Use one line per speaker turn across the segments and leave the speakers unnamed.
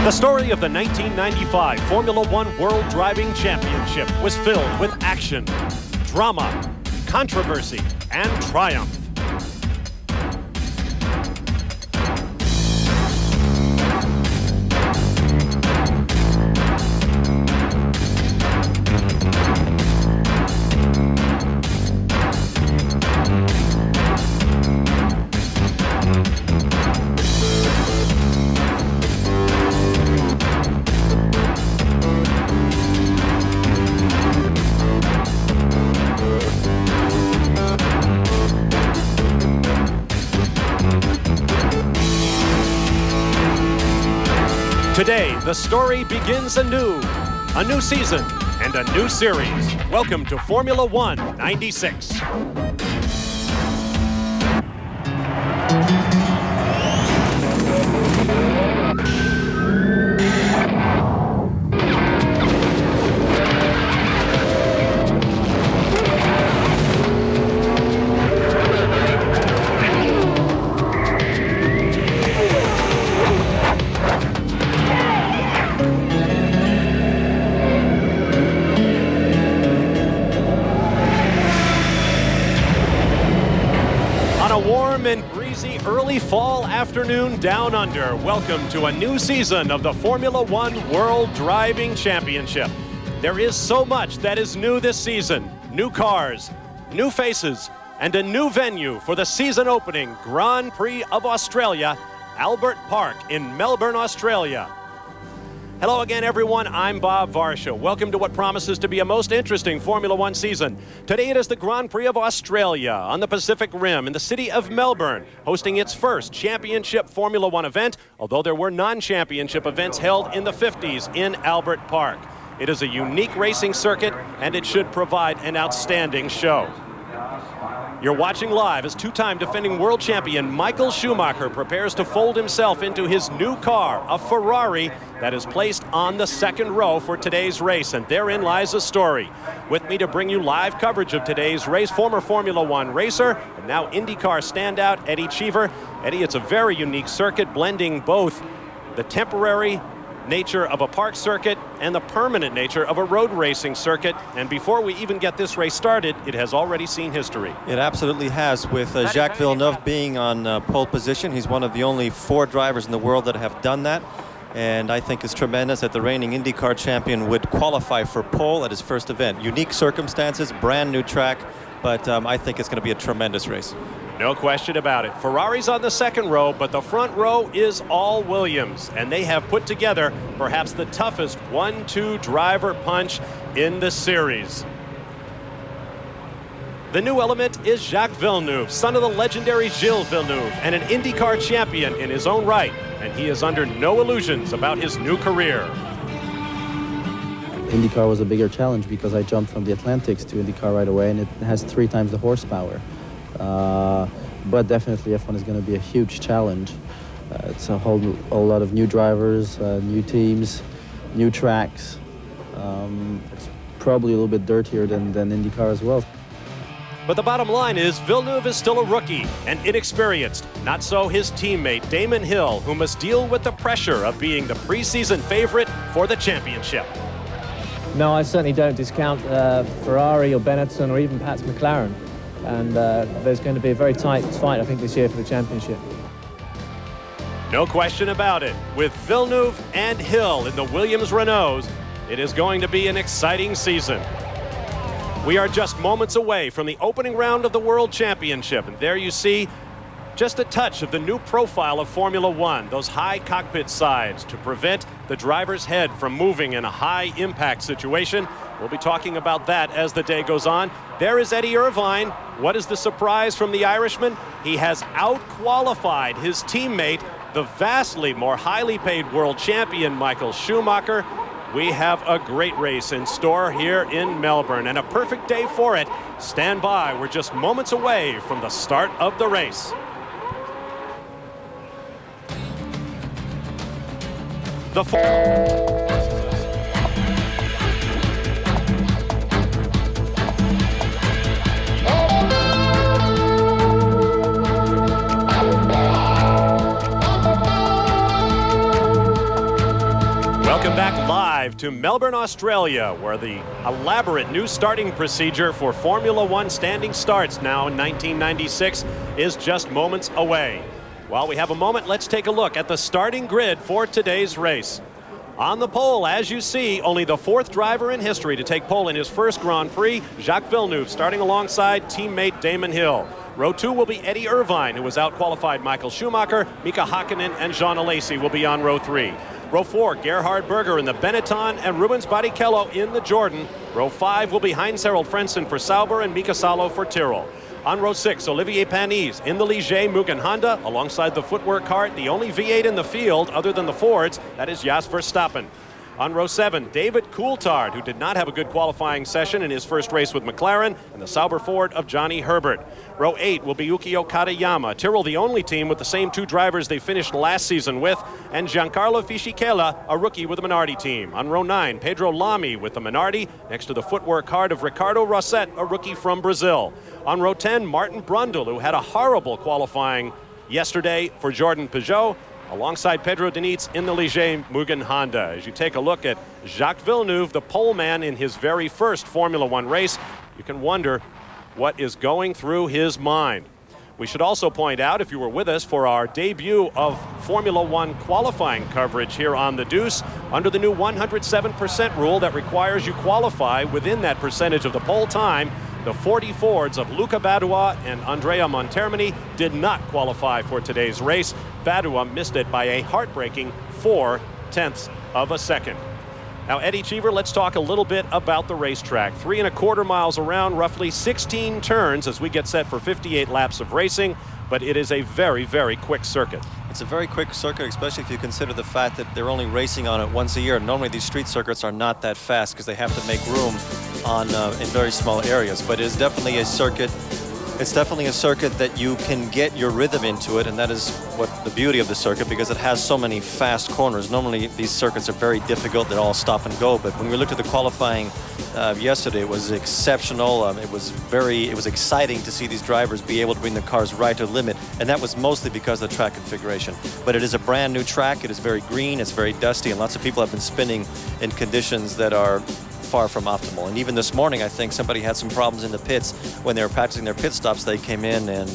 The story of the 1995 Formula One World Driving Championship was filled with action, drama, controversy, and triumph. Today, the story begins anew. A new season and a new series. Welcome to Formula One 96. And breezy early fall afternoon down under. Welcome to a new season of the Formula One World Driving Championship. There is so much that is new this season. New cars, new faces, and a new venue for the season opening Grand Prix of Australia, Albert Park in Melbourne, Australia. Hello again, everyone. I'm Bob Varsha. Welcome to what promises to be a most interesting Formula One season. Today it is the Grand Prix of Australia on the Pacific Rim in the city of Melbourne, hosting its first championship Formula One event, although there were non-championship events held in the 50s in Albert Park. It is a unique racing circuit, and it should provide an outstanding show. You're watching live as two-time defending world champion Michael Schumacher prepares to fold himself into his new car, a Ferrari, that is placed on the second row for today's race, and therein lies a story. With me to bring you live coverage of today's race, former Formula One racer and now IndyCar standout Eddie Cheever. Eddie, it's a very unique circuit, blending both the temporary nature of a park circuit and the permanent nature of a road racing circuit. And before we even get this race started, it has already seen history.
It absolutely has, with Jacques Villeneuve being on pole position. He's one of the only 4 drivers in the world that have done that. And I think it's tremendous that the reigning IndyCar champion would qualify for pole at his first event. Unique circumstances, brand new track, but I think it's going to be a tremendous race.
No question about it. Ferrari's on the second row, but the front row is all Williams, and they have put together perhaps the toughest 1-2 driver punch in the series. The new element is Jacques Villeneuve, son of the legendary Gilles Villeneuve, and an IndyCar champion in his own right, and he is under no illusions about his new career.
IndyCar was a bigger challenge because I jumped from the Atlantics to IndyCar right away, and it has 3 times the horsepower. But definitely F1 is going to be a huge challenge. It's a whole lot of new drivers, new teams, new tracks. It's probably a little bit dirtier than IndyCar as well.
But the bottom line is Villeneuve is still a rookie and inexperienced. Not so his teammate Damon Hill, who must deal with the pressure of being the preseason favorite for the championship.
No, I certainly don't discount Ferrari or Benetton or even perhaps McLaren. And there's going to be a very tight fight, I think, this year for the championship.
No question about it. With Villeneuve and Hill in the Williams Renaults, it is going to be an exciting season. We are just moments away from the opening round of the World Championship, and there you see just a touch of the new profile of Formula One, those high cockpit sides to prevent the driver's head from moving in a high impact situation. We'll be talking about that as the day goes on. There is Eddie Irvine. What is the surprise from the Irishman? He has out-qualified his teammate, the vastly more highly paid world champion Michael Schumacher. We have a great race in store here in Melbourne, and a perfect day for it. Stand by. We're just moments away from the start of the race. Welcome back live to Melbourne, Australia, where the elaborate new starting procedure for Formula One standing starts now in 1996 is just moments away. While we have a moment, let's take a look at the starting grid for today's race. On the pole, as you see, only the 4th driver in history to take pole in his first Grand Prix, Jacques Villeneuve, starting alongside teammate Damon Hill. Row 2 will be Eddie Irvine, who has outqualified Michael Schumacher. Mika Hakkinen and Jean Alesi will be on row 3. Row 4, Gerhard Berger in the Benetton and Rubens Barrichello in the Jordan. Row 5 will be Heinz-Harald Frentzen for Sauber and Mika Salo for Tyrrell. On row 6, Olivier Panis in the Ligier Mugen Honda alongside the footwork cart, the only V8 in the field other than the Fords, that is Jos Verstappen. On row 7, David Coulthard, who did not have a good qualifying session in his first race with McLaren, and the Sauber Ford of Johnny Herbert. Row 8 will be Yukio Katayama. Tyrrell, the only team with the same 2 drivers they finished last season with, and Giancarlo Fisichella, a rookie with the Minardi team. On row 9, Pedro Lamy with the Minardi, next to the footwork card of Ricardo Rosset, a rookie from Brazil. On row 10, Martin Brundle, who had a horrible qualifying yesterday for Jordan Peugeot, alongside Pedro Diniz in the Ligier Mugen Honda. As you take a look at Jacques Villeneuve, the pole man in his very first Formula One race, you can wonder what is going through his mind. We should also point out, if you were with us for our debut of Formula One qualifying coverage here on the Deuce, under the new 107% rule that requires you qualify within that percentage of the pole time, the 40 Fords of Luca Badua and Andrea Montermini did not qualify for today's race. Badua missed it by a heartbreaking 0.4 of a second. Now, Eddie Cheever, let's talk a little bit about the racetrack. 3¼ miles around, roughly 16 turns as we get set for 58 laps of racing, but it is a very, very quick circuit.
It's a very quick circuit, especially if you consider the fact that they're only racing on it once a year. Normally these street circuits are not that fast because they have to make room on in very small areas, but it is definitely a circuit. It's definitely a circuit that you can get your rhythm into it, and that is what the beauty of the circuit, because it has so many fast corners. Normally these circuits are very difficult, they're all stop and go, but when we looked at the qualifying yesterday, it was exceptional. It was exciting to see these drivers be able to bring the cars right to the limit, and that was mostly because of the track configuration. But it is a brand new track, it is very green, it's very dusty, and lots of people have been spinning in conditions that are far from optimal. And even this morning, I think somebody had some problems in the pits when they were practicing their pit stops. They came in and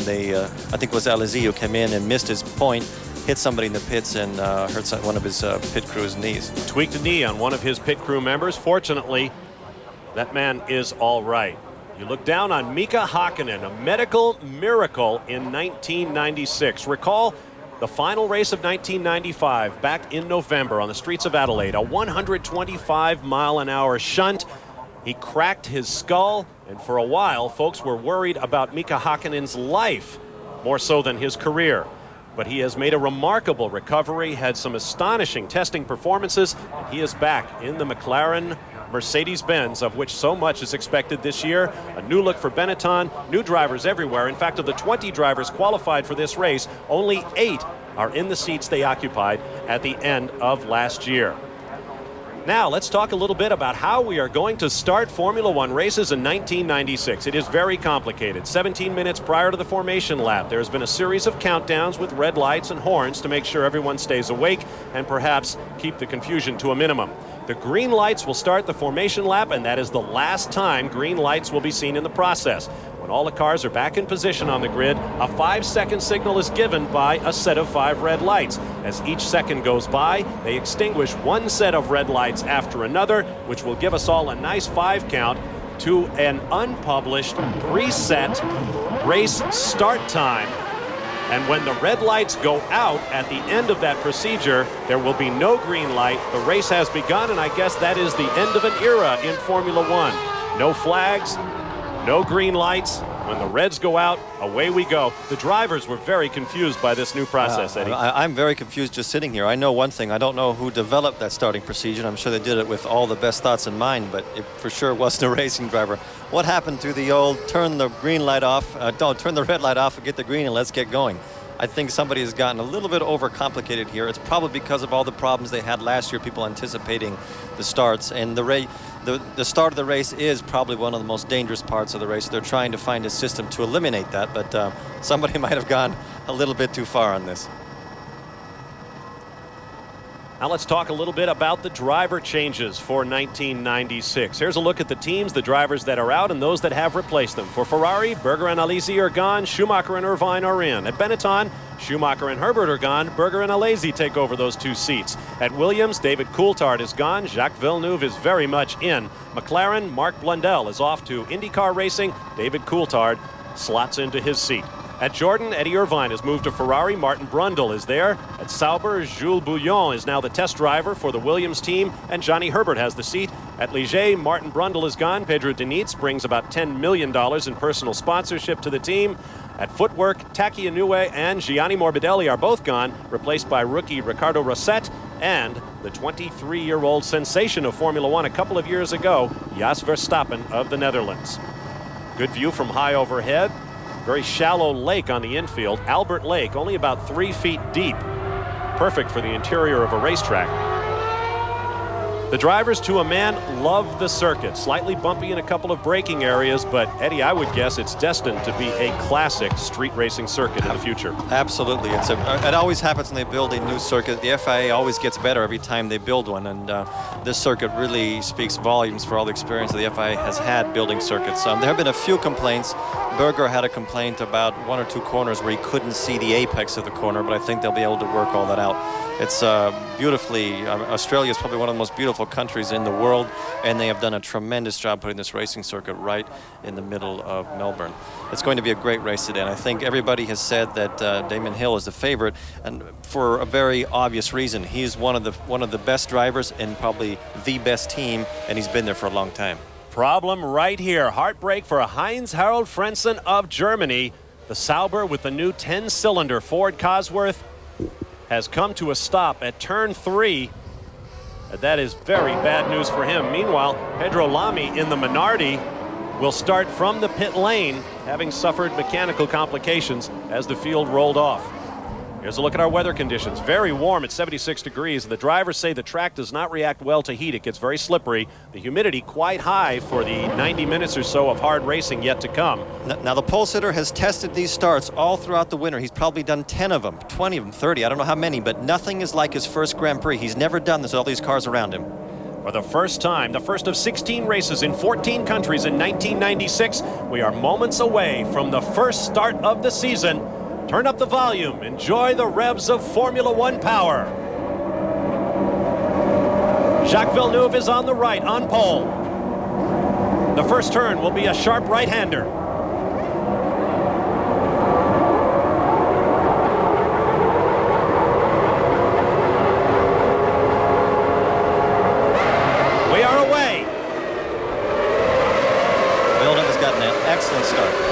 they, I think it was Alesi who came in and missed his point, hit somebody in the pits and hurt one of his pit crew's knees.
Tweaked a knee on one of his pit crew members. Fortunately, that man is all right. You look down on Mika Hakkinen, a medical miracle in 1996. Recall the final race of 1995 back in November on the streets of Adelaide, a 125-mile-an-hour shunt. He cracked his skull, and for a while, folks were worried about Mika Hakkinen's life, more so than his career. But he has made a remarkable recovery, had some astonishing testing performances, and he is back in the McLaren Mercedes-Benz, of which so much is expected this year. A new look for Benetton, new drivers everywhere. In fact, of the 20 drivers qualified for this race, only 8 are in the seats they occupied at the end of last year. Now, let's talk a little bit about how we are going to start Formula One races in 1996. It is very complicated. 17 minutes prior to the formation lap, there has been a series of countdowns with red lights and horns to make sure everyone stays awake and perhaps keep the confusion to a minimum. The green lights will start the formation lap, and that is the last time green lights will be seen in the process. When all the cars are back in position on the grid, a 5-second signal is given by a set of 5 red lights. As each second goes by, they extinguish one set of red lights after another, which will give us all a nice 5 count to an unpublished preset race start time. And when the red lights go out at the end of that procedure, there will be no green light. The race has begun, and I guess that is the end of an era in Formula One. No flags, no green lights. When the reds go out, away we go. The drivers were very confused by this new process, Eddie.
I'm very confused just sitting here. I know one thing. I don't know who developed that starting procedure. I'm sure they did it with all the best thoughts in mind, but it for sure wasn't a racing driver. What happened to the old turn the green light off, turn the red light off and get the green and let's get going? I think somebody has gotten a little bit overcomplicated here. It's probably because of all the problems they had last year, people anticipating the starts. And the start of the race is probably one of the most dangerous parts of the race. They're trying to find a system to eliminate that, but somebody might have gone a little bit too far on this.
Now let's talk a little bit about the driver changes for 1996. Here's a look at the teams, the drivers that are out, and those that have replaced them. For Ferrari, Berger and Alesi are gone. Schumacher and Irvine are in. At Benetton, Schumacher and Herbert are gone. Berger and Alesi take over those 2 seats. At Williams, David Coulthard is gone. Jacques Villeneuve is very much in. McLaren, Mark Blundell is off to IndyCar Racing. David Coulthard slots into his seat. At Jordan, Eddie Irvine has moved to Ferrari. Martin Brundle is there. At Sauber, Jules Bouillon is now the test driver for the Williams team, and Johnny Herbert has the seat. At Ligier, Martin Brundle is gone. Pedro Diniz brings about $10 million in personal sponsorship to the team. At Footwork, Taki Inoue and Gianni Morbidelli are both gone, replaced by rookie Ricardo Rosset and the 23-year-old sensation of Formula One a couple of years ago, Jos Verstappen of the Netherlands. Good view from high overhead. Very shallow lake on the infield. Albert Lake, only about 3 feet deep. Perfect for the interior of a racetrack. The drivers to a man love the circuit. Slightly bumpy in a couple of braking areas, but Eddie, I would guess it's destined to be a classic street racing circuit in the future.
Absolutely. It always happens when they build a new circuit. The FIA always gets better every time they build one, and this circuit really speaks volumes for all the experience that the FIA has had building circuits. There have been a few complaints. Berger had a complaint about 1 or 2 corners where he couldn't see the apex of the corner, but I think they'll be able to work all that out. It's beautifully, Australia is probably one of the most beautiful countries in the world, and they have done a tremendous job putting this racing circuit right in the middle of Melbourne. It's going to be a great race today, and I think everybody has said that Damon Hill is the favorite, and for a very obvious reason. He's one of the best drivers and probably the best team, and he's been there for a long time.
Problem right here. Heartbreak for Heinz-Harald Frentzen of Germany. The Sauber with the new 10-cylinder Ford Cosworth has come to a stop at turn 3. That is very bad news for him. Meanwhile, Pedro Lamy in the Minardi will start from the pit lane, having suffered mechanical complications as the field rolled off. Here's a look at our weather conditions. Very warm at 76 degrees. The drivers say the track does not react well to heat. It gets very slippery. The humidity quite high for the 90 minutes or so of hard racing yet to come.
Now the pole sitter has tested these starts all throughout the winter. He's probably done 10 of them, 20 of them, 30, I don't know how many, but nothing is like his first Grand Prix. He's never done this with all these cars around him.
For the first time, the first of 16 races in 14 countries in 1996, we are moments away from the first start of the season. Turn up the volume. Enjoy the revs of Formula One power. Jacques Villeneuve is on the right, on pole. The first turn will be a sharp right-hander. We are away.
Villeneuve has gotten an excellent start.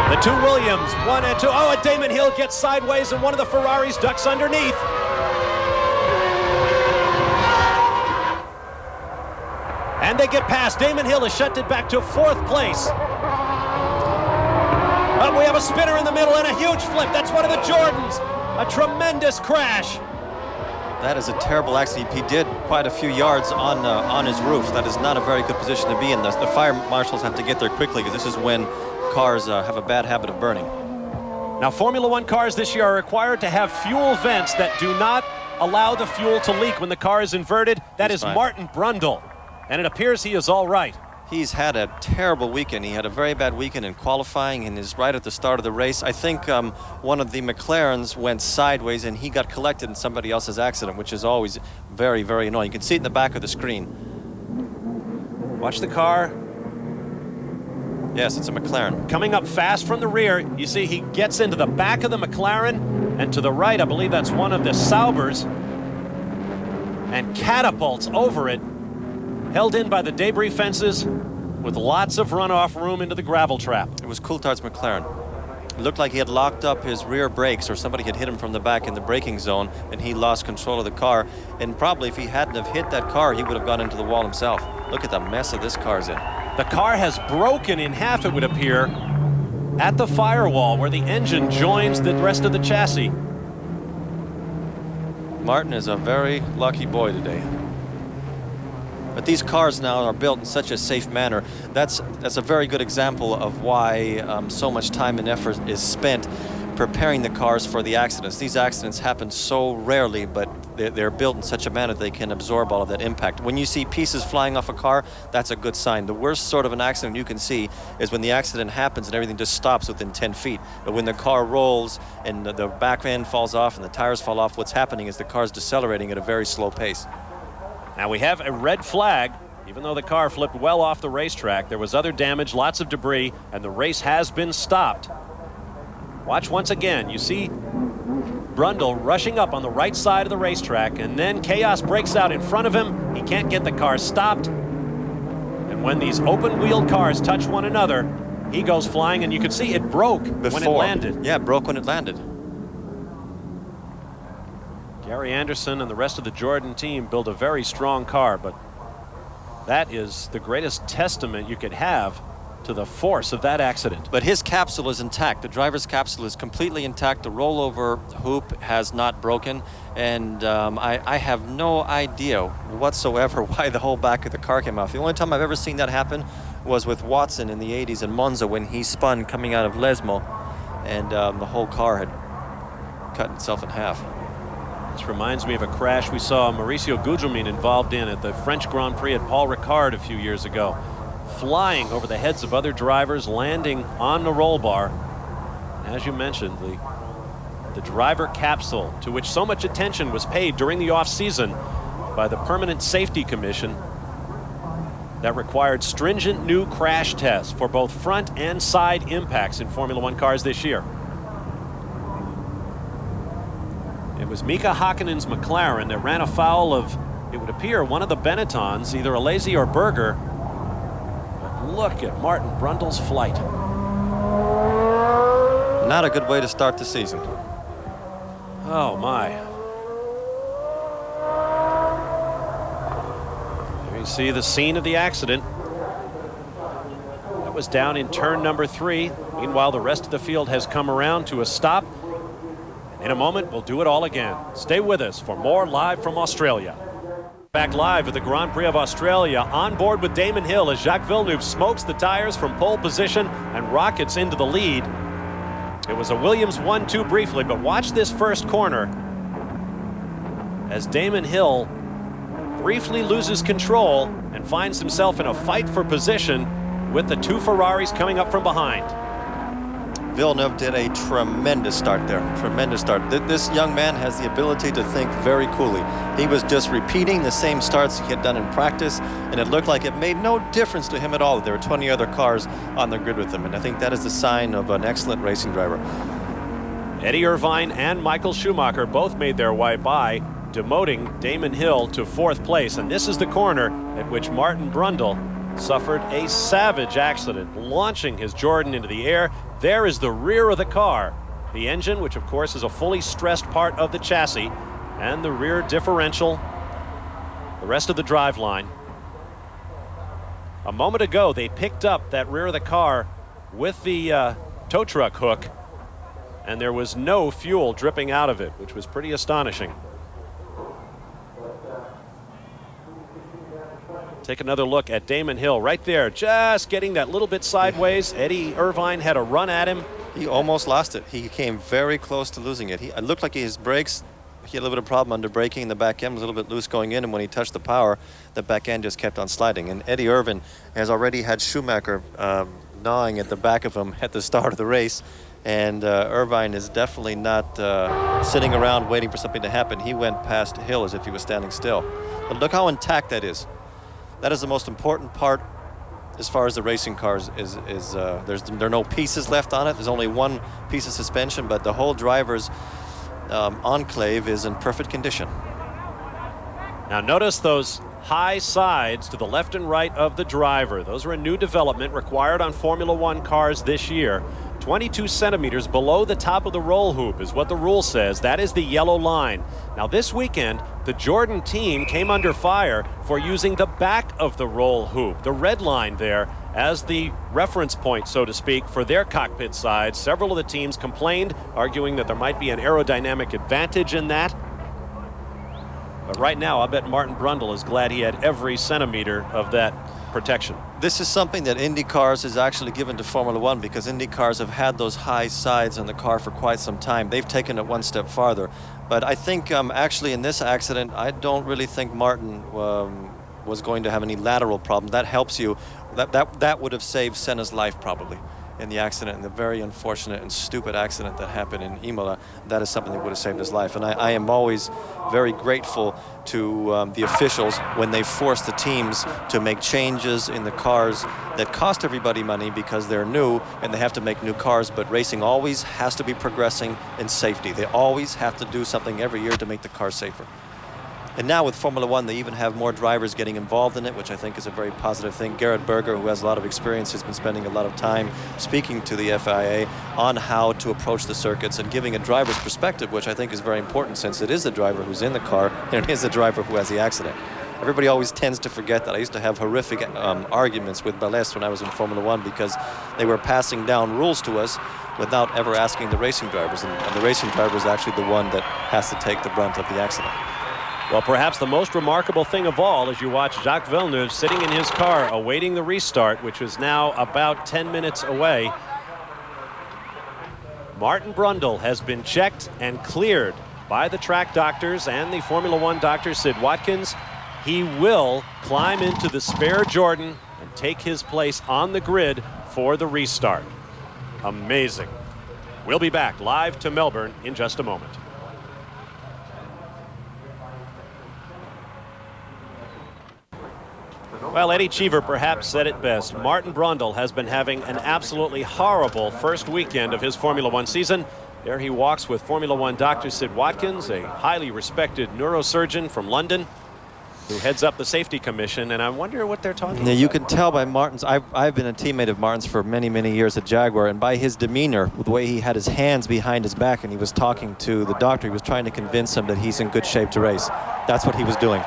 The 2 Williams, 1 and 2. Oh, and Damon Hill gets sideways, and one of the Ferraris ducks underneath. And they get past. Damon Hill is shunted back to 4th place. We have a spinner in the middle and a huge flip. That's one of the Jordans. A tremendous crash.
That is a terrible accident. He did quite a few yards on his roof. That is not a very good position to be in. The fire marshals have to get there quickly because this is when cars have a bad habit of burning.
Now, Formula One cars this year are required to have fuel vents that do not allow the fuel to leak when the car is inverted. That is Martin Brundle, and it appears he is all right.
He's had a terrible weekend. He had a very bad weekend in qualifying and is right at the start of the race. I think one of the McLarens went sideways and he got collected in somebody else's accident, which is always very, very annoying. You can see it in the back of the screen.
Watch the car.
Yes, it's a McLaren.
Coming up fast from the rear, you see he gets into the back of the McLaren, and to the right, I believe that's one of the Saubers, and catapults over it, held in by the debris fences with lots of runoff room into the gravel trap.
It was Coulthard's McLaren. It looked like he had locked up his rear brakes, or somebody had hit him from the back in the braking zone, and he lost control of the car. And probably if he hadn't have hit that car, he would have gone into the wall himself. Look at the mess that this car's in.
The car has broken in half, it would appear, at the firewall where the engine joins the rest of the chassis.
Martin is a very lucky boy today. But these cars now are built in such a safe manner. That's a very good example of why so much time and effort is spent preparing the cars for the accidents. These accidents happen so rarely, but they're built in such a manner they can absorb all of that impact. When you see pieces flying off a car, that's a good sign. The worst sort of an accident you can see is when the accident happens and everything just stops within 10 feet. But when the car rolls and the back end falls off and the tires fall off, what's happening is the car's decelerating at a very slow pace.
Now we have a red flag. Even though the car flipped well off the racetrack, there was other damage, lots of debris, and the race has been stopped. Watch once again. You see Brundle rushing up on the right side of the racetrack, and then chaos breaks out in front of him. He can't get the car stopped. And when these open-wheeled cars touch one another, he goes flying, and you can see it broke when it landed.
Yeah, it broke when it landed.
Gary Anderson and the rest of the Jordan team built a very strong car, but that is the greatest testament you could have to the force of that accident.
But his capsule is intact. The driver's capsule is completely intact. The rollover hoop has not broken. And I have no idea whatsoever why the whole back of the car came off. The only time I've ever seen that happen was with Watson in the 80s in Monza when he spun coming out of Lesmo. And the whole car had cut itself in half.
This reminds me of a crash we saw Mauricio Gugelmin involved in at the French Grand Prix at Paul Ricard a few years ago. Flying over the heads of other drivers, landing on the roll bar. As you mentioned, the driver capsule, to which so much attention was paid during the off-season by the Permanent Safety Commission, that required stringent new crash tests for both front and side impacts in Formula One cars this year. It was Mika Hakkinen's McLaren that ran afoul of, it would appear, one of the Benettons, either Alesi or Berger. Look at Martin Brundle's flight.
Not a good way to start the season.
Oh my. There you see the scene of the accident. That was down in turn number 3. Meanwhile, the rest of the field has come around to a stop. In a moment, we'll do it all again. Stay with us for more live from Australia. Back live at the Grand Prix of Australia, on board with Damon Hill as Jacques Villeneuve smokes the tires from pole position and rockets into the lead. It was a Williams 1-2 briefly, but watch this first corner as Damon Hill briefly loses control and finds himself in a fight for position with the 2 Ferraris coming up from behind.
Villeneuve did a tremendous start there. Tremendous start. This young man has the ability to think very coolly. He was just repeating the same starts he had done in practice, and it looked like it made no difference to him at all. There were 20 other cars on the grid with him, and I think that is the sign of an excellent racing driver.
Eddie Irvine and Michael Schumacher both made their way by, demoting Damon Hill to 4th place, and this is the corner at which Martin Brundle suffered a savage accident, launching his Jordan into the air. There is the rear of the car. The engine, which of course is a fully stressed part of the chassis, and the rear differential, the rest of the driveline. A moment ago, they picked up that rear of the car with the tow truck hook, and there was no fuel dripping out of it, which was pretty astonishing. Take another look at Damon Hill right there, just getting that little bit sideways. Eddie Irvine had a run at him.
He almost lost it. He came very close to losing it. It looked like his brakes, he had a little bit of problem under braking. The back end was a little bit loose going in, and when he touched the power, the back end just kept on sliding. And Eddie Irvine has already had Schumacher gnawing at the back of him at the start of the race. And Irvine is definitely not sitting around waiting for something to happen. He went past Hill as if he was standing still. But look how intact that is. That is the most important part as far as the racing cars there are no pieces left on it. There's only one piece of suspension, but the whole driver's enclave is in perfect condition.
Now notice those high sides to the left and right of the driver. Those are a new development required on Formula One cars this year. 22 centimeters below the top of the roll hoop is what the rule says. That is the yellow line. Now this weekend, the Jordan team came under fire for using the back of the roll hoop, the red line there, as the reference point, so to speak, for their cockpit side. Several of the teams complained, arguing that there might be an aerodynamic advantage in that. But right now, I bet Martin Brundle is glad he had every centimeter of that protection.
This is something that Indy cars is actually given to Formula One, because Indy cars have had those high sides on the car for quite some time. They've taken it one step farther. But I think actually in this accident, I don't really think Martin was going to have any lateral problem. That helps you. That would have saved Senna's life probably in the accident, in the very unfortunate and stupid accident that happened in Imola. That is something that would have saved his life. And I am always very grateful to the officials when they force the teams to make changes in the cars that cost everybody money because they're new and they have to make new cars. But racing always has to be progressing in safety. They always have to do something every year to make the car safer. And now with Formula One, they even have more drivers getting involved in it, which I think is a very positive thing. Garrett Berger, who has a lot of experience, has been spending a lot of time speaking to the FIA on how to approach the circuits and giving a driver's perspective, which I think is very important, since it is the driver who's in the car and it is the driver who has the accident. Everybody always tends to forget that. I used to have horrific arguments with Balestre when I was in Formula One, because they were passing down rules to us without ever asking the racing drivers, and the racing driver is actually the one that has to take the brunt of the accident.
Well, perhaps the most remarkable thing of all as you watch Jacques Villeneuve sitting in his car awaiting the restart, which is now about 10 minutes away. Martin Brundle has been checked and cleared by the track doctors and the Formula One doctor, Sid Watkins. He will climb into the spare Jordan and take his place on the grid for the restart. Amazing. We'll be back live to Melbourne in just a moment. Well, Eddie Cheever perhaps said it best. Martin Brundle has been having an absolutely horrible first weekend of his Formula One season. There he walks with Formula One Dr. Sid Watkins, a highly respected neurosurgeon from London who heads up the safety commission, and I wonder what they're talking about.
You can tell by Martin's, I've been a teammate of Martin's for many, many years at Jaguar, and by his demeanor, the way he had his hands behind his back and he was talking to the doctor, he was trying to convince him that he's in good shape to race. That's what he was doing.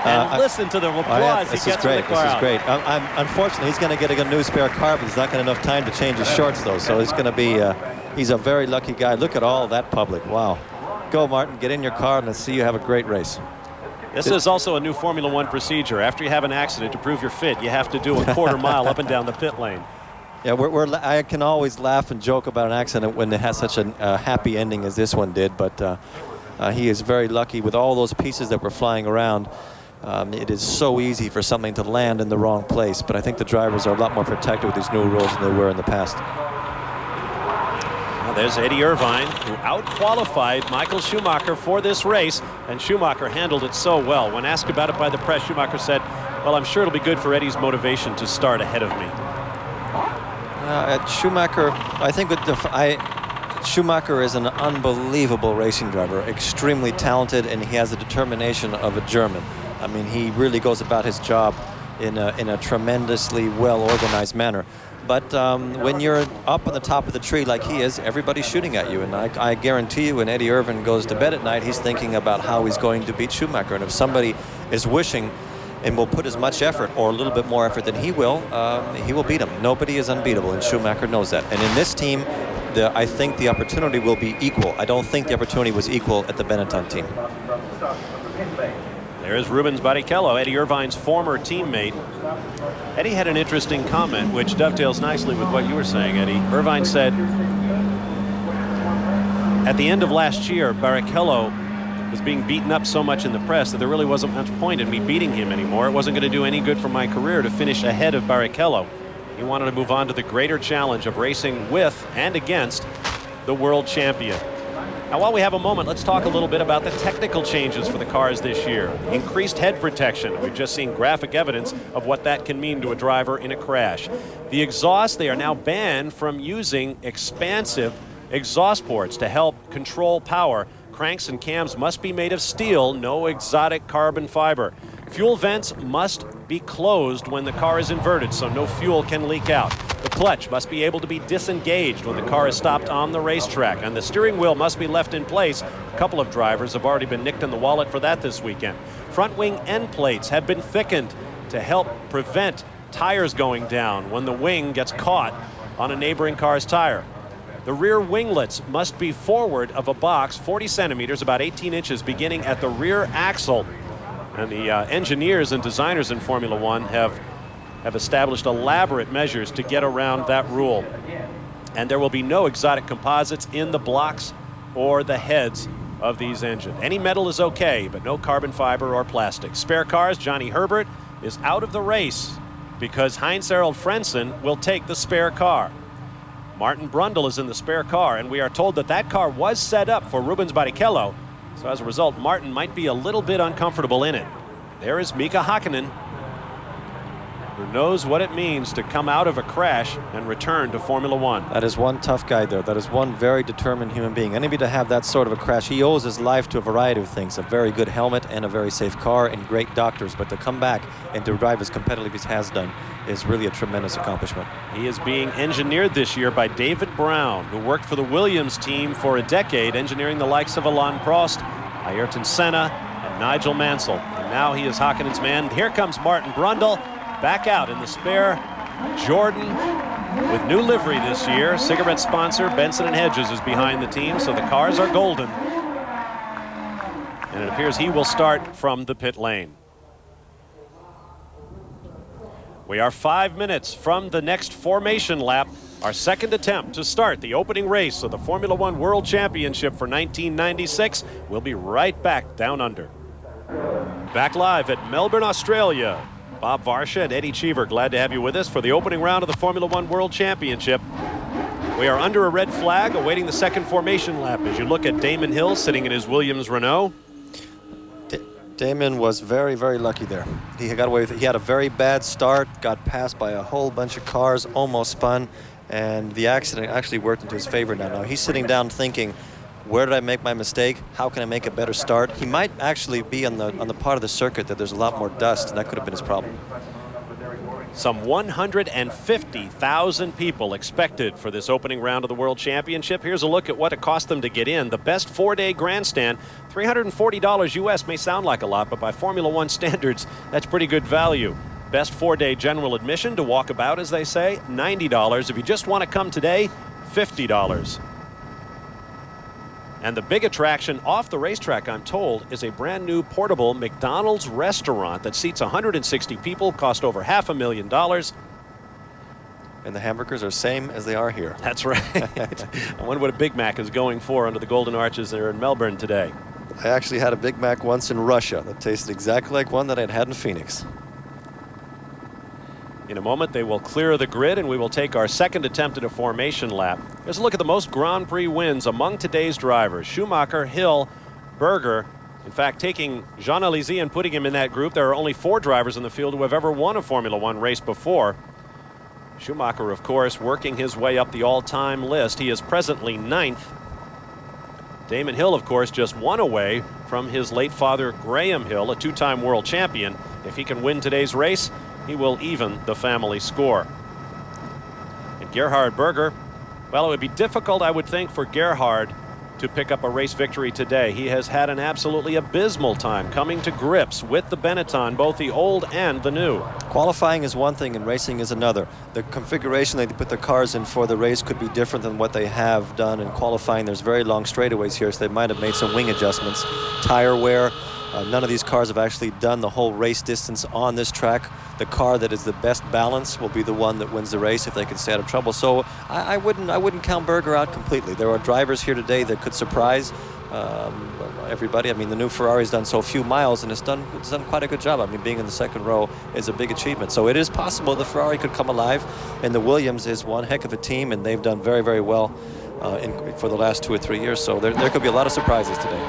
And listen to the applause he gets from the crowd.
This is great. Unfortunately, he's going to get a new spare car, but he's not going to have enough time to change his shorts, though. So he's going to be, he's a very lucky guy. Look at all that public. Wow. Go, Martin. Get in your car, and let's see you have a great race.
This is also a new Formula One procedure. After you have an accident, to prove you're fit, you have to do a quarter mile up and down the pit lane.
Yeah, I can always laugh and joke about an accident when it has such a happy ending as this one did, but he is very lucky with all those pieces that were flying around. It is so easy for something to land in the wrong place, but I think the drivers are a lot more protected with these new rules than they were in the past.
Well, there's Eddie Irvine, who out-qualified Michael Schumacher for this race, and Schumacher handled it so well. When asked about it by the press, Schumacher said, well, I'm sure it'll be good for Eddie's motivation to start ahead of me.
Schumacher, I think Schumacher is an unbelievable racing driver, extremely talented, and he has the determination of a German. I mean, he really goes about his job in a tremendously well-organized manner. But when you're up on the top of the tree like he is, everybody's shooting at you. And I guarantee you, when Eddie Irvine goes to bed at night, he's thinking about how he's going to beat Schumacher. And if somebody is wishing and will put as much effort or a little bit more effort than he will beat him. Nobody is unbeatable, and Schumacher knows that. And in this team, I think the opportunity will be equal. I don't think the opportunity was equal at the Benetton team.
There's Rubens Barrichello, Eddie Irvine's former teammate. Eddie had an interesting comment, which dovetails nicely with what you were saying, Eddie. Irvine said, at the end of last year, Barrichello was being beaten up so much in the press that there really wasn't much point in me beating him anymore. It wasn't going to do any good for my career to finish ahead of Barrichello. He wanted to move on to the greater challenge of racing with and against the world champion. Now, while we have a moment, let's talk a little bit about the technical changes for the cars this year. Increased head protection. We've just seen graphic evidence of what that can mean to a driver in a crash. The exhaust, they are now banned from using expansive exhaust ports to help control power. Cranks and cams must be made of steel, no exotic carbon fiber. Fuel vents must be closed when the car is inverted, so no fuel can leak out. The clutch must be able to be disengaged when the car is stopped on the racetrack, and the steering wheel must be left in place. A couple of drivers have already been nicked in the wallet for that this weekend. Front wing end plates have been thickened to help prevent tires going down when the wing gets caught on a neighboring car's tire. The rear winglets must be forward of a box 40 centimeters, about 18 inches, beginning at the rear axle. And the engineers and designers in Formula One have have established elaborate measures to get around that rule. And there will be no exotic composites in the blocks or the heads of these engines. Any metal is okay, but no carbon fiber or plastic. Spare cars, Johnny Herbert is out of the race because Heinz-Harald Frentzen will take the spare car. Martin Brundle is in the spare car, and we are told that that car was set up for Rubens Barrichello. So as a result, Martin might be a little bit uncomfortable in it. There is Mika Hakkinen, who knows what it means to come out of a crash and return to Formula One.
That is one tough guy there. That is one very determined human being. Anybody to have that sort of a crash, he owes his life to a variety of things. A very good helmet and a very safe car and great doctors. But to come back and to drive as competitively as he has done is really a tremendous accomplishment.
He is being engineered this year by David Brown, who worked for the Williams team for a decade, engineering the likes of Alain Prost, Ayrton Senna, and Nigel Mansell. And now he is Hakkinen's man. Here comes Martin Brundle, back out in the spare Jordan with new livery this year. Cigarette sponsor Benson & Hedges is behind the team, so the cars are golden. And it appears he will start from the pit lane. We are 5 minutes from the next formation lap, our second attempt to start the opening race of the Formula One World Championship for 1996. We'll be right back down under. Back live at Melbourne, Australia. Bob Varsha and Eddie Cheever, glad to have you with us for the opening round of the Formula One World Championship. We are under a red flag awaiting the second formation lap as you look at Damon Hill sitting in his Williams Renault.
Damon was very, very lucky there. He got away with it. He had a very bad start, got passed by a whole bunch of cars, almost spun, and the accident actually worked into his favor now. Now he's sitting down thinking, where did I make my mistake? How can I make a better start? He might actually be on the part of the circuit that there's a lot more dust, and that could have been his problem.
Some 150,000 people expected for this opening round of the World Championship. Here's a look at what it cost them to get in. The best four-day grandstand, $340 US may sound like a lot, but by Formula One standards, that's pretty good value. Best four-day general admission to walk about, as they say, $90. If you just want to come today, $50. And the big attraction off the racetrack, I'm told, is a brand new portable McDonald's restaurant that seats 160 people, cost over $500,000.
And the hamburgers are same as they are here.
That's right. I wonder what a Big Mac is going for under the Golden Arches there in Melbourne today.
I actually had a Big Mac once in Russia that tasted exactly like one that I'd had in Phoenix.
In a moment, they will clear the grid, and we will take our second attempt at a formation lap. Here's a look at the most Grand Prix wins among today's drivers. Schumacher, Hill, Berger. In fact, taking Jean Alesi and putting him in that group, there are only 4 drivers in the field who have ever won a Formula One race before. Schumacher, of course, working his way up the all-time list. He is presently 9th. Damon Hill, of course, just 1 away from his late father, Graham Hill, a 2-time world champion. If he can win today's race, he will even the family score. And Gerhard Berger, well, it would be difficult, I would think, for Gerhard to pick up a race victory today. He has had an absolutely abysmal time coming to grips with the Benetton, both the old and the new.
Qualifying is one thing and racing is another. The configuration they put the cars in for the race could be different than what they have done in qualifying. There's very long straightaways here, so they might have made some wing adjustments. Tire wear. None of these cars have actually done the whole race distance on this track. The car that is the best balance will be the one that wins the race if they can stay out of trouble. So I wouldn't count Berger out completely. There are drivers here today that could surprise everybody. I mean, the new Ferrari's done so few miles, and it's done quite a good job. I mean, being in the second row is a big achievement. So it is possible the Ferrari could come alive, and the Williams is one heck of a team, and they've done very, very well for the last 2 or 3 years. So there could be a lot of surprises today.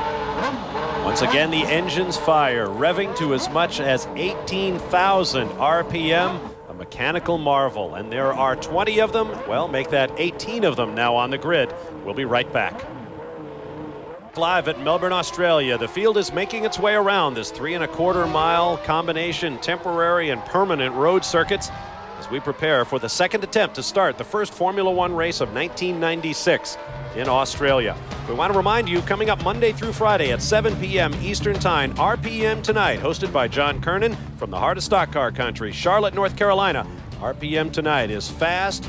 Once again, the engines fire, revving to as much as 18,000 RPM, a mechanical marvel. And there are 20 of them. Well, make that 18 of them now on the grid. We'll be right back. Live at Melbourne, Australia, the field is making its way around this 3¼ mile combination temporary and permanent road circuits as we prepare for the second attempt to start the first Formula One race of 1996 in Australia. We want to remind you, coming up Monday through Friday at 7 p.m. Eastern Time, RPM Tonight, hosted by John Kernan from the heart of stock car country, Charlotte, North Carolina. RPM Tonight is fast,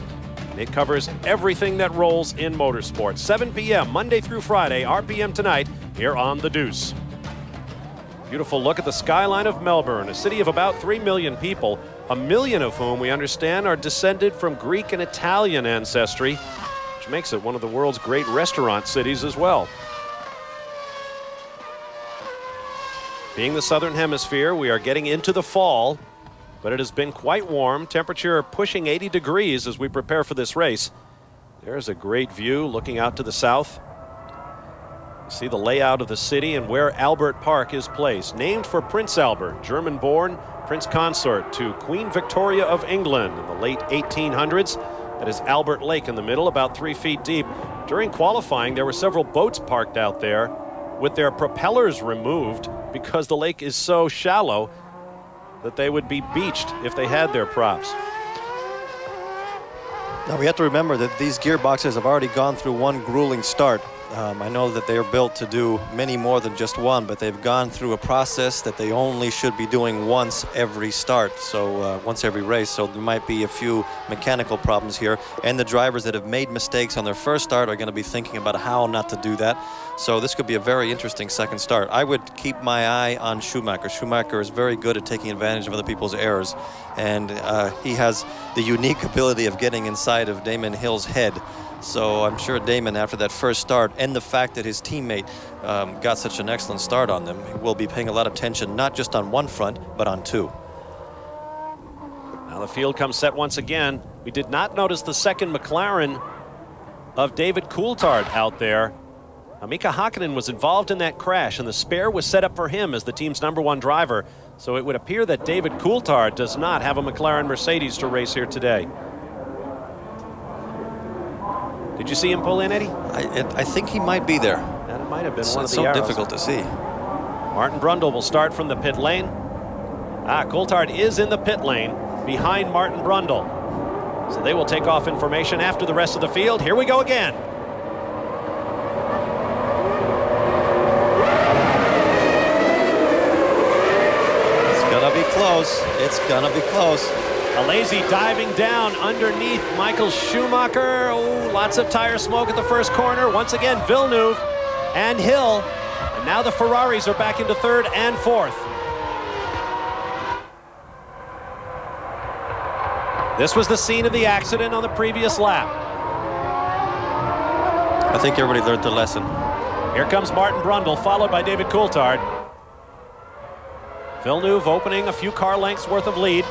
and it covers everything that rolls in motorsports. 7 p.m. Monday through Friday, RPM Tonight, here on The Deuce. Beautiful look at the skyline of Melbourne, a city of about 3 million people. a million of whom we understand are descended from Greek and Italian ancestry, which makes it one of the world's great restaurant cities as well. Being the southern hemisphere, we are getting into the fall, but it has been quite warm. Temperature pushing 80 degrees as we prepare for this race. There's a great view looking out to the south. You see the layout of the city and where Albert Park is placed. Named for Prince Albert, German-born Prince Consort to Queen Victoria of England in the late 1800s. That is Albert Lake in the middle, about 3 feet deep. During qualifying, there were several boats parked out there with their propellers removed because the lake is so shallow that they would be beached if they had their props.
Now we have to remember that these gearboxes have already gone through one grueling start. I know that they are built to do many more than just one, but they've gone through a process that they only should be doing once every start, so once every race. So there might be a few mechanical problems here, and the drivers that have made mistakes on their first start are going to be thinking about how not to do that. So this could be a very interesting second start. I would keep my eye on Schumacher. Schumacher is very good at taking advantage of other people's errors, and he has the unique ability of getting inside of Damon Hill's head. So I'm sure Damon, after that first start, and the fact that his teammate got such an excellent start on them, will be paying a lot of attention, not just on one front, but on two.
Now the field comes set once again. We did not notice the second McLaren of David Coulthard out there. Mika Hakkinen was involved in that crash, and the spare was set up for him as the team's #1 driver. So it would appear that David Coulthard does not have a McLaren Mercedes to race here today. Did you see him pull in, Eddie?
I think he might be there.
That might have been one of the
so
arrows.
Difficult to see.
Martin Brundle will start from the pit lane. Coulthard is in the pit lane behind Martin Brundle. So they will take off information after the rest of the field. Here we go again.
It's gonna be close. It's gonna be close.
Alesi diving down underneath Michael Schumacher. Oh, lots of tire smoke at the first corner. Once again, Villeneuve and Hill. And now the Ferraris are back into third and fourth. This was the scene of the accident on the previous lap.
I think everybody learned their lesson.
Here comes Martin Brundle, followed by David Coulthard. Villeneuve opening a few car lengths worth of lead.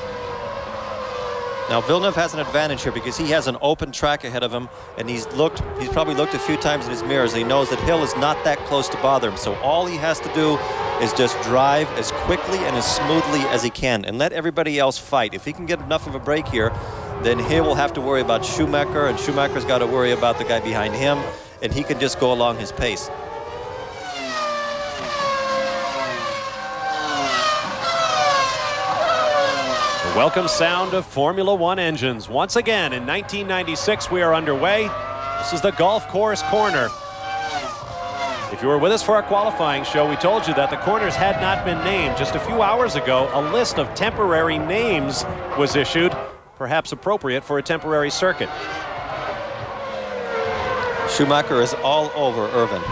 Now Villeneuve has an advantage here because he has an open track ahead of him, and he's probably looked a few times in his mirrors, and he knows that Hill is not that close to bother him. So all he has to do is just drive as quickly and as smoothly as he can and let everybody else fight. If he can get enough of a break here, then Hill will have to worry about Schumacher, and Schumacher's got to worry about the guy behind him, and he can just go along his pace.
Welcome sound of Formula One engines. Once again, in 1996, we are underway. This is the golf course corner. If you were with us for our qualifying show, we told you that the corners had not been named. Just a few hours ago, a list of temporary names was issued, perhaps appropriate for a temporary circuit.
Schumacher is all over Irvin.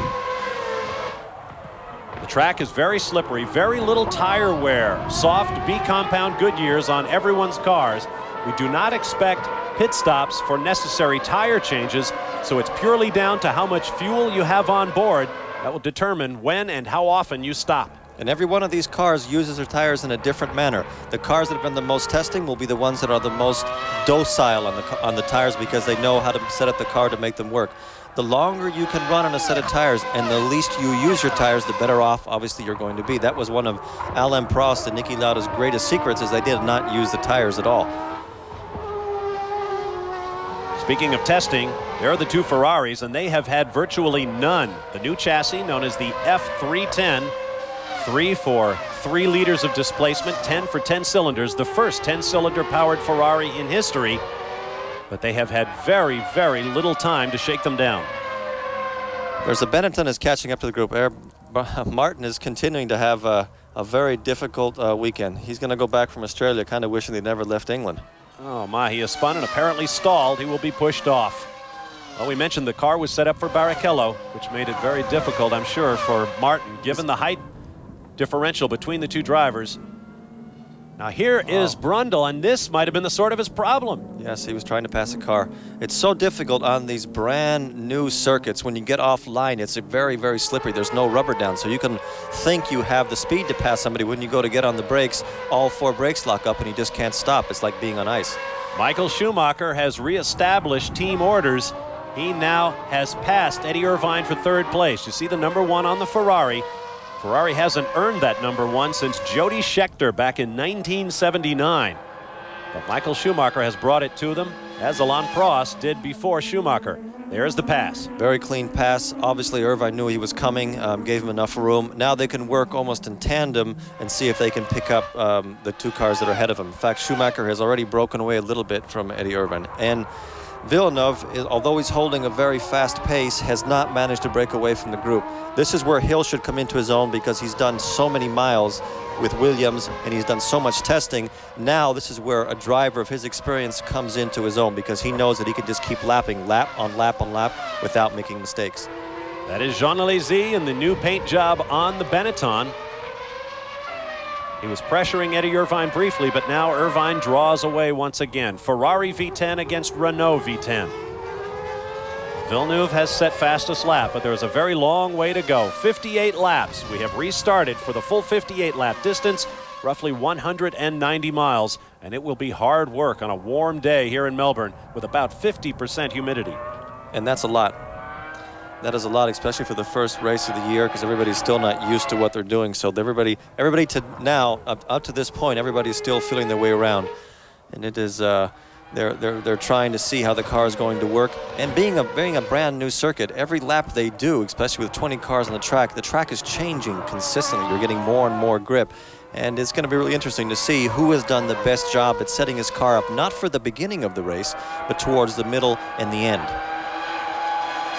The track is very slippery, very little tire wear. Soft B-compound Goodyears on everyone's cars. We do not expect pit stops for necessary tire changes, so it's purely down to how much fuel you have on board that will determine when and how often you stop.
And every one of these cars uses their tires in a different manner. The cars that have done the most testing will be the ones that are the most docile on the tires because they know how to set up the car to make them work. The longer you can run on a set of tires and the least you use your tires, the better off, obviously, you're going to be. That was one of Alain Prost and Niki Lauda's greatest secrets, is they did not use the tires at all.
Speaking of testing, there are the two Ferraris, and they have had virtually none. The new chassis, known as the F310, 3 for 3 liters of displacement, 10 for 10 cylinders, the first 10-cylinder powered Ferrari in history. But they have had very, very little time to shake them down.
There's a Benetton is catching up to the group. Martin is continuing to have a very difficult weekend. He's going to go back from Australia kind of wishing they never left England.
Oh my, he has spun and apparently stalled. He will be pushed off. Well, we mentioned the car was set up for Barrichello, which made it very difficult, I'm sure, for Martin, given the height differential between the two drivers. Now here is Brundle, and this might have been the sort of his problem.
Yes, he was trying to pass a car. It's so difficult on these brand new circuits. When you get offline, it's very, very slippery. There's no rubber down, so you can think you have the speed to pass somebody. When you go to get on the brakes, all 4 brakes lock up and you just can't stop. It's like being on ice.
Michael Schumacher has reestablished team orders. He now has passed Eddie Irvine for 3rd place. You see the number 1 on the Ferrari. Ferrari hasn't earned that number 1 since Jody Scheckter back in 1979. But Michael Schumacher has brought it to them, as Alain Prost did before Schumacher. There's the pass.
Very clean pass. Obviously, Irvine knew he was coming, gave him enough room. Now they can work almost in tandem and see if they can pick up the 2 cars that are ahead of him. In fact, Schumacher has already broken away a little bit from Eddie Irvine. And Villeneuve, although he's holding a very fast pace, has not managed to break away from the group. This is where Hill should come into his own because he's done so many miles with Williams and he's done so much testing. Now this is where a driver of his experience comes into his own because he knows that he can just keep lapping, lap on lap on lap, without making mistakes.
That is Jean Alesi and the new paint job on the Benetton. He was pressuring Eddie Irvine briefly, but now Irvine draws away once again. Ferrari V10 against Renault V10. Villeneuve has set fastest lap, but there is a very long way to go. 58 laps. We have restarted for the full 58 lap distance, roughly 190 miles, and it will be hard work on a warm day here in Melbourne with about 50% humidity.
And that's a lot. That is a lot, especially for the first race of the year, because everybody's still not used to what they're doing. So everybody to now, up to this point, everybody's still feeling their way around, and it is they're trying to see how the car is going to work. And being a brand new circuit, every lap they do, especially with 20 cars on the track is changing consistently. You're getting more and more grip, and it's going to be really interesting to see who has done the best job at setting his car up, not for the beginning of the race, but towards the middle and the end.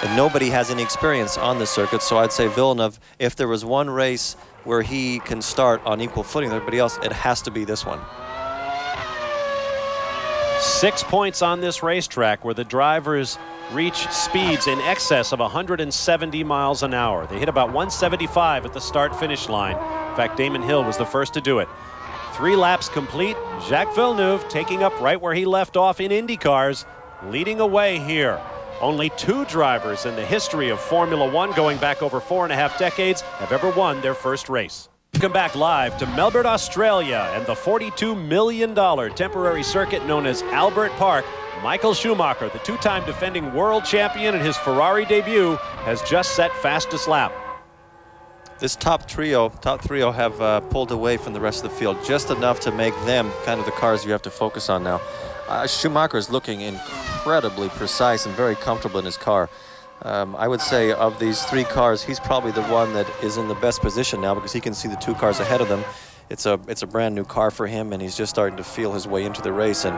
And nobody has any experience on the circuit, so I'd say Villeneuve, if there was one race where he can start on equal footing with everybody else, it has to be this one.
6 points on this racetrack where the drivers reach speeds in excess of 170 miles an hour. They hit about 175 at the start-finish line. In fact, Damon Hill was the first to do it. 3 laps complete. Jacques Villeneuve taking up right where he left off in Indy cars, leading away here. Only 2 drivers in the history of Formula One, going back over 4.5 decades, have ever won their first race. Welcome back live to Melbourne, Australia, and the $42 million temporary circuit known as Albert Park. Michael Schumacher, the 2-time defending world champion in his Ferrari debut, has just set fastest lap.
This top trio have pulled away from the rest of the field just enough to make them kind of the cars you have to focus on now. Schumacher is looking incredibly precise and very comfortable in his car. I would say of these 3 cars, he's probably the one that is in the best position now because he can see the 2 cars ahead of them. It's a brand new car for him, and he's just starting to feel his way into the race. And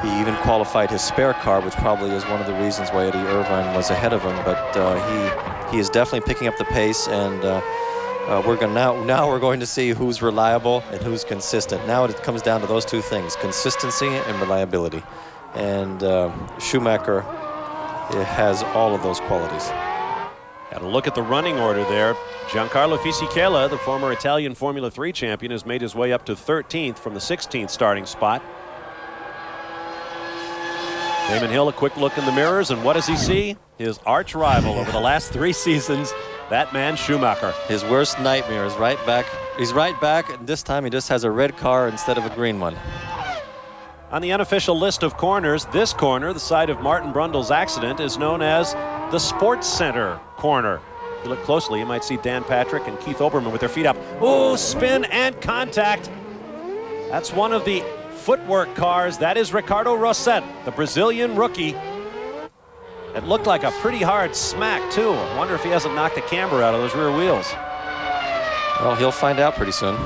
he even qualified his spare car, which probably is one of the reasons why Eddie Irvine was ahead of him. But he is definitely picking up the pace, and now we're going to see who's reliable and who's consistent. Now it comes down to those 2 things: consistency and reliability. And Schumacher has all of those qualities.
Got a look at the running order there. Giancarlo Fisichella, the former Italian Formula 3 champion, has made his way up to 13th from the 16th starting spot. Damon Hill, a quick look in the mirrors, and what does he see? His arch rival over the last 3 seasons, that man Schumacher.
His worst nightmare is right back. He's right back, and this time he just has a red car instead of a green one.
On the unofficial list of corners, this corner, the site of Martin Brundle's accident, is known as the Sports Center corner. If you look closely, you might see Dan Patrick and Keith Olbermann with their feet up. Oh, spin and contact. That's one of the footwork cars. That is Ricardo Rosset, the Brazilian rookie. It looked like a pretty hard smack, too. I wonder if he hasn't knocked the camber out of those rear wheels.
Well, he'll find out pretty soon.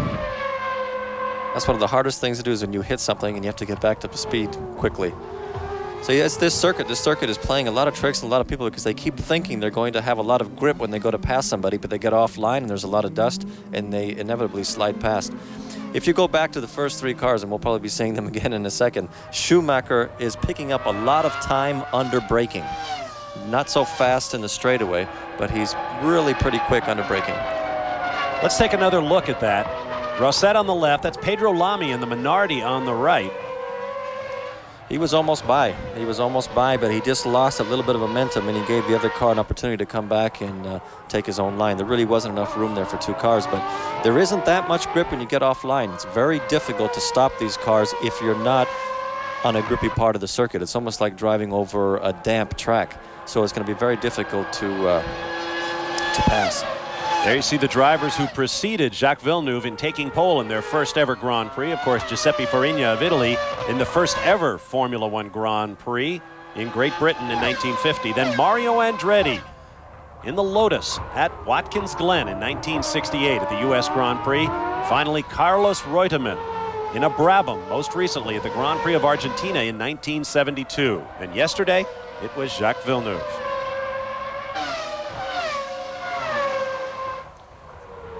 That's one of the hardest things to do, is when you hit something and you have to get back up to speed quickly. So yes, this circuit is playing a lot of tricks on a lot of people because they keep thinking they're going to have a lot of grip when they go to pass somebody, but they get offline and there's a lot of dust and they inevitably slide past. If you go back to the first 3 cars, and we'll probably be seeing them again in a second, Schumacher is picking up a lot of time under braking. Not so fast in the straightaway, but he's really pretty quick under braking.
Let's take another look at that. Rosset on the left. That's Pedro Lamy in the Minardi on the right.
He was almost by. He was almost by, but he just lost a little bit of momentum, and he gave the other car an opportunity to come back and take his own line. There really wasn't enough room there for two cars, but there isn't that much grip when you get off line. It's very difficult to stop these cars if you're not on a grippy part of the circuit. It's almost like driving over a damp track, so it's going to be very difficult to pass.
There you see the drivers who preceded Jacques Villeneuve in taking pole in their first ever Grand Prix. Of course, Giuseppe Farina of Italy in the first ever Formula One Grand Prix in Great Britain in 1950. Then Mario Andretti in the Lotus at Watkins Glen in 1968 at the U.S. Grand Prix. Finally, Carlos Reutemann in a Brabham, most recently at the Grand Prix of Argentina in 1972. And yesterday, it was Jacques Villeneuve.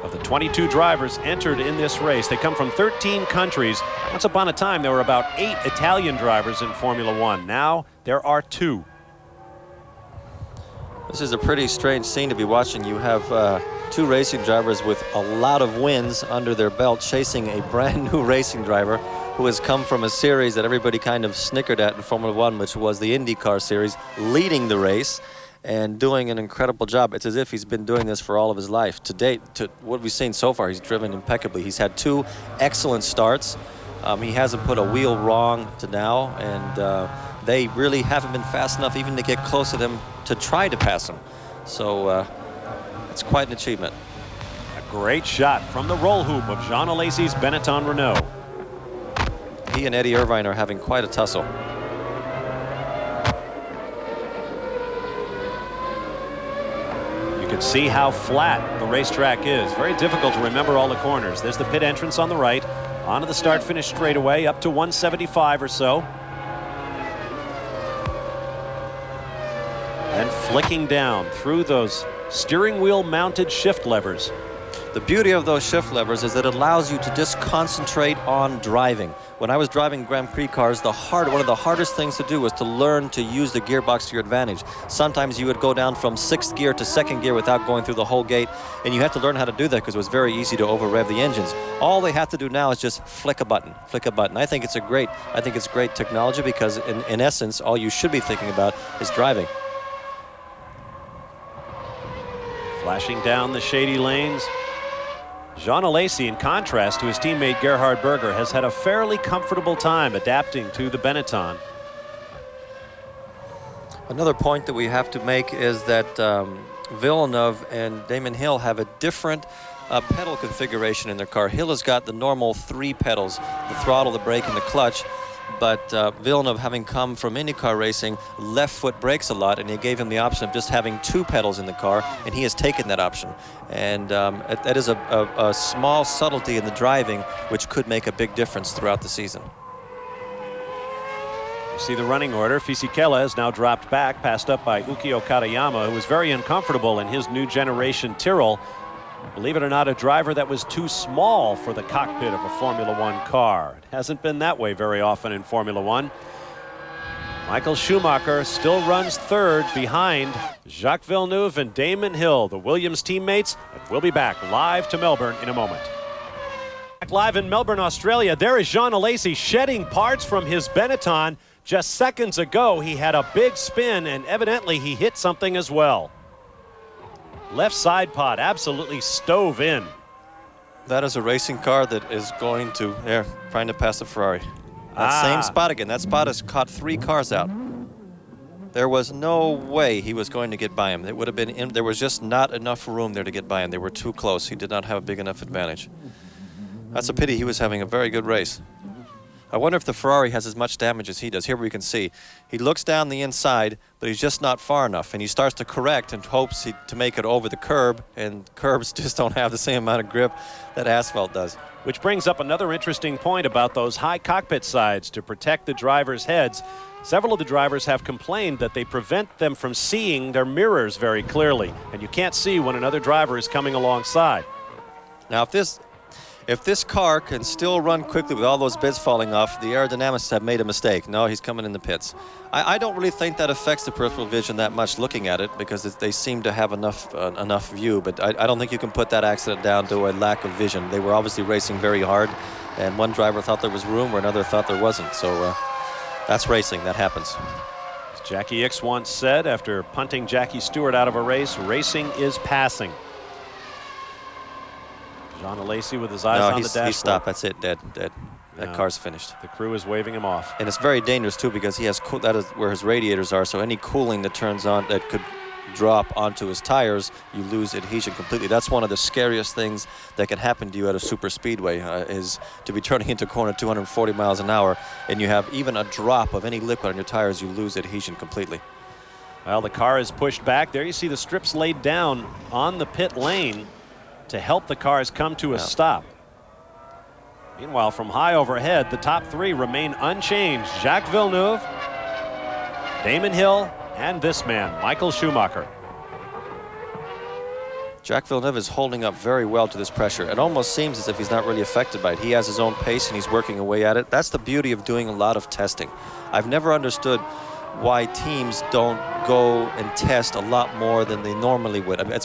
Of the 22 drivers entered in this race, they come from 13 countries. Once upon a time, there were about 8 Italian drivers in Formula One. Now, there are 2.
This is a pretty strange scene to be watching. You have 2 racing drivers with a lot of wins under their belt chasing a brand new racing driver who has come from a series that everybody kind of snickered at in Formula One, which was the IndyCar series, leading the race and doing an incredible job. It's as if he's been doing this for all of his life. To date, to what we've seen so far, he's driven impeccably. He's had 2 excellent starts. He hasn't put a wheel wrong to now, and they really haven't been fast enough even to get close to them to try to pass him. So it's quite an achievement.
A great shot from the roll hoop of Jean Alesi's Benetton Renault.
He and Eddie Irvine are having quite a tussle.
You can see how flat the racetrack is. Very difficult to remember all the corners. There's the pit entrance on the right. Onto the start-finish straightaway, up to 175 or so. And flicking down through those steering wheel mounted shift levers.
The beauty of those shift levers is that it allows you to just concentrate on driving. When I was driving Grand Prix cars, one of the hardest things to do was to learn to use the gearbox to your advantage. Sometimes you would go down from 6th gear to 2nd gear without going through the whole gate, and you had to learn how to do that because it was very easy to over-rev the engines. All they have to do now is just flick a button, flick a button. I think it's great technology because in essence, all you should be thinking about is driving.
Flashing down the shady lanes. Jean Alesi, in contrast to his teammate Gerhard Berger, has had a fairly comfortable time adapting to the Benetton.
Another point that we have to make is that Villeneuve and Damon Hill have a different pedal configuration in their car. Hill has got the normal 3 pedals, the throttle, the brake, and the clutch. But Villeneuve, having come from IndyCar racing, left foot brakes a lot, and he gave him the option of just having 2 pedals in the car, and he has taken that option. And that is a small subtlety in the driving, which could make a big difference throughout the season.
You see the running order. Fisichella has now dropped back, passed up by Ukio Katayama, who was very uncomfortable in his new generation Tyrrell. Believe it or not, a driver that was too small for the cockpit of a Formula One car. It hasn't been that way very often in Formula One. Michael Schumacher still runs 3rd behind Jacques Villeneuve and Damon Hill, the Williams teammates. And we'll be back live to Melbourne in a moment. Back live in Melbourne, Australia, there is Jean Alesi shedding parts from his Benetton. Just seconds ago, he had a big spin, and evidently he hit something as well. Left side pod absolutely stove in.
That is a racing car that is going to, trying to pass the Ferrari. That same spot again. That spot has caught 3 cars out. There was no way he was going to get by him. It would have been there was just not enough room there to get by him. They were too close. He did not have a big enough advantage. That's a pity. He was having a very good race. I wonder if the Ferrari has as much damage as he does. Here we can see he looks down the inside, but he's just not far enough, and he starts to correct and hopes to make it over the curb, and curbs just don't have the same amount of grip that asphalt does.
Which brings up another interesting point about those high cockpit sides to protect the drivers' heads. Several of the drivers have complained that they prevent them from seeing their mirrors very
if this car can still run quickly with all those bits falling off, the aerodynamicists have made a mistake. No, he's coming in the pits. I don't really think that affects the peripheral vision that much looking at it, because they seem to have enough view, but I don't think you can put that accident down to a lack of vision. They were obviously racing very hard, and one driver thought there was room where another thought there wasn't. So that's racing. That happens.
As Jackie Ickx once said after punting Jackie Stewart out of a race, racing is passing. John Alesi with his eyes on the dashboard.
He stopped. That's it. Dead. That car's finished.
The crew is waving him off.
And it's very dangerous too, because he has that is where his radiators are. So any cooling that turns on that could drop onto his tires, you lose adhesion completely. That's one of the scariest things that can happen to you at a super speedway, is to be turning into a corner 240 miles an hour, and you have even a drop of any liquid on your tires, you lose adhesion completely.
Well, the car is pushed back. There you see the strips laid down on the pit lane to help the cars come to a stop. Meanwhile, from high overhead, the top three remain unchanged. Jacques Villeneuve, Damon Hill, and this man, Michael Schumacher.
Jacques Villeneuve is holding up very well to this pressure. It almost seems as if he's not really affected by it. He has his own pace and he's working away at it. That's the beauty of doing a lot of testing. I've never understood why teams don't go and test a lot more than they normally would. I mean,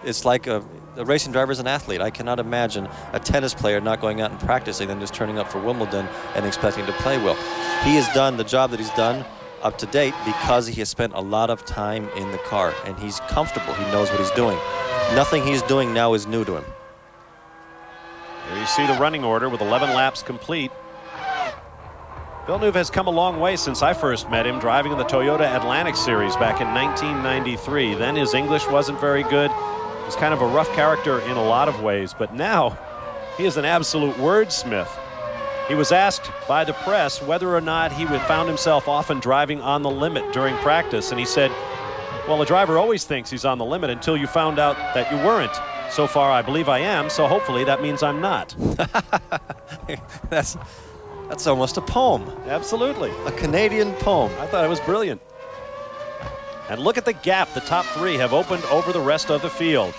it's like a racing driver is an athlete. I cannot imagine a tennis player not going out and practicing and just turning up for Wimbledon and expecting to play well. He has done the job that he's done up to date because he has spent a lot of time in the car, and he's comfortable. He knows what he's doing. Nothing he's doing now is new to him.
There you see the running order with 11 laps complete. Villeneuve has come a long way since I first met him, driving in the Toyota Atlantic Series back in 1993. Then his English wasn't very good. He was kind of a rough character in a lot of ways, but now he is an absolute wordsmith. He was asked by the press whether or not he found himself often driving on the limit during practice, and he said, well, a driver always thinks he's on the limit until you found out that you weren't. So far, I believe I am, so hopefully that means I'm not.
That's almost a poem.
Absolutely.
A Canadian poem.
I thought it was brilliant. And look at the gap the top three have opened over the rest of the field.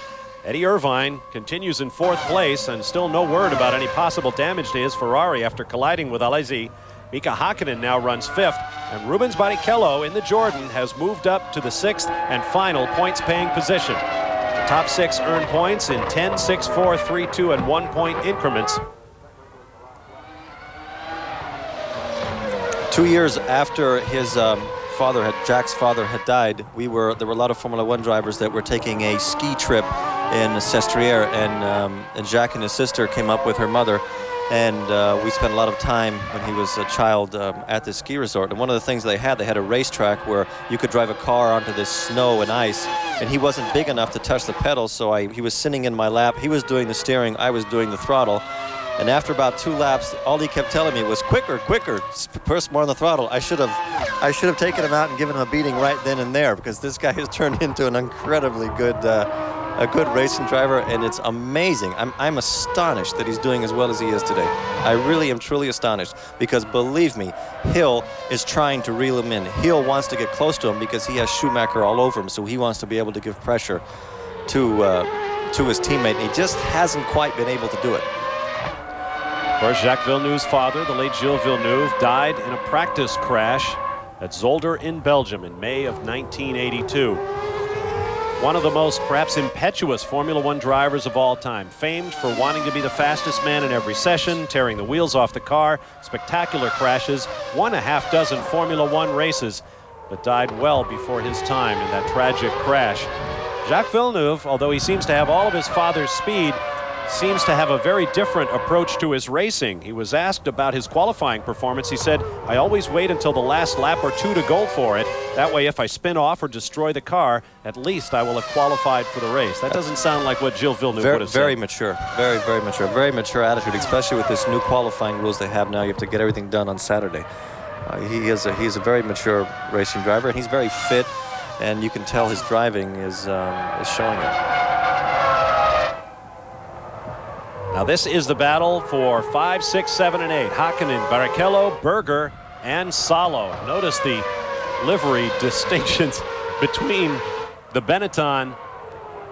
Eddie Irvine continues in fourth place, and still no word about any possible damage to his Ferrari after colliding with Alesi. Mika Hakkinen now runs fifth, and Rubens Barrichello in the Jordan has moved up to the sixth and final points-paying position. The top six earn points in 10, 6, 4, 3, 2, and 1 point increments.
2 years after his Jack's father had died, there were a lot of Formula One drivers that were taking a ski trip in Sestriere, and Jacques and his sister came up with her mother, and we spent a lot of time when he was a child at the ski resort. And one of the things they had a racetrack where you could drive a car onto this snow and ice, and he wasn't big enough to touch the pedals, so he was sitting in my lap. He was doing the steering, I was doing the throttle. And after about 2 laps, all he kept telling me was, quicker, quicker, press more on the throttle. I should have taken him out and given him a beating right then and there, because this guy has turned into an incredibly good racing driver, and it's amazing. I'm astonished that he's doing as well as he is today. I really am truly astonished, because believe me, Hill is trying to reel him in. Hill wants to get close to him because he has Schumacher all over him, so he wants to be able to give pressure to his teammate, and he just hasn't quite been able to do it.
Of course, Jacques Villeneuve's father, the late Gilles Villeneuve, died in a practice crash at Zolder in Belgium in May of 1982. One of the most perhaps impetuous Formula One drivers of all time, famed for wanting to be the fastest man in every session, tearing the wheels off the car, spectacular crashes, won a half dozen Formula One races, but died well before his time in that tragic crash. Jacques Villeneuve, although he seems to have all of his father's speed, seems to have a very different approach to his racing. He was asked about his qualifying performance. He said, I always wait until the last lap or two to go for it. That way, if I spin off or destroy the car, at least I will have qualified for the race. That doesn't sound like what Gilles Villeneuve would have said.
Very mature. Very, very mature. Very mature attitude, especially with this new qualifying rules they have now. You have to get everything done on Saturday. He's a very mature racing driver, and he's very fit, and you can tell his driving is showing it.
Now this is the battle for 5, 6, 7, and 8. Hakkinen, Barrichello, Berger, and Salo. Notice the livery distinctions between the Benetton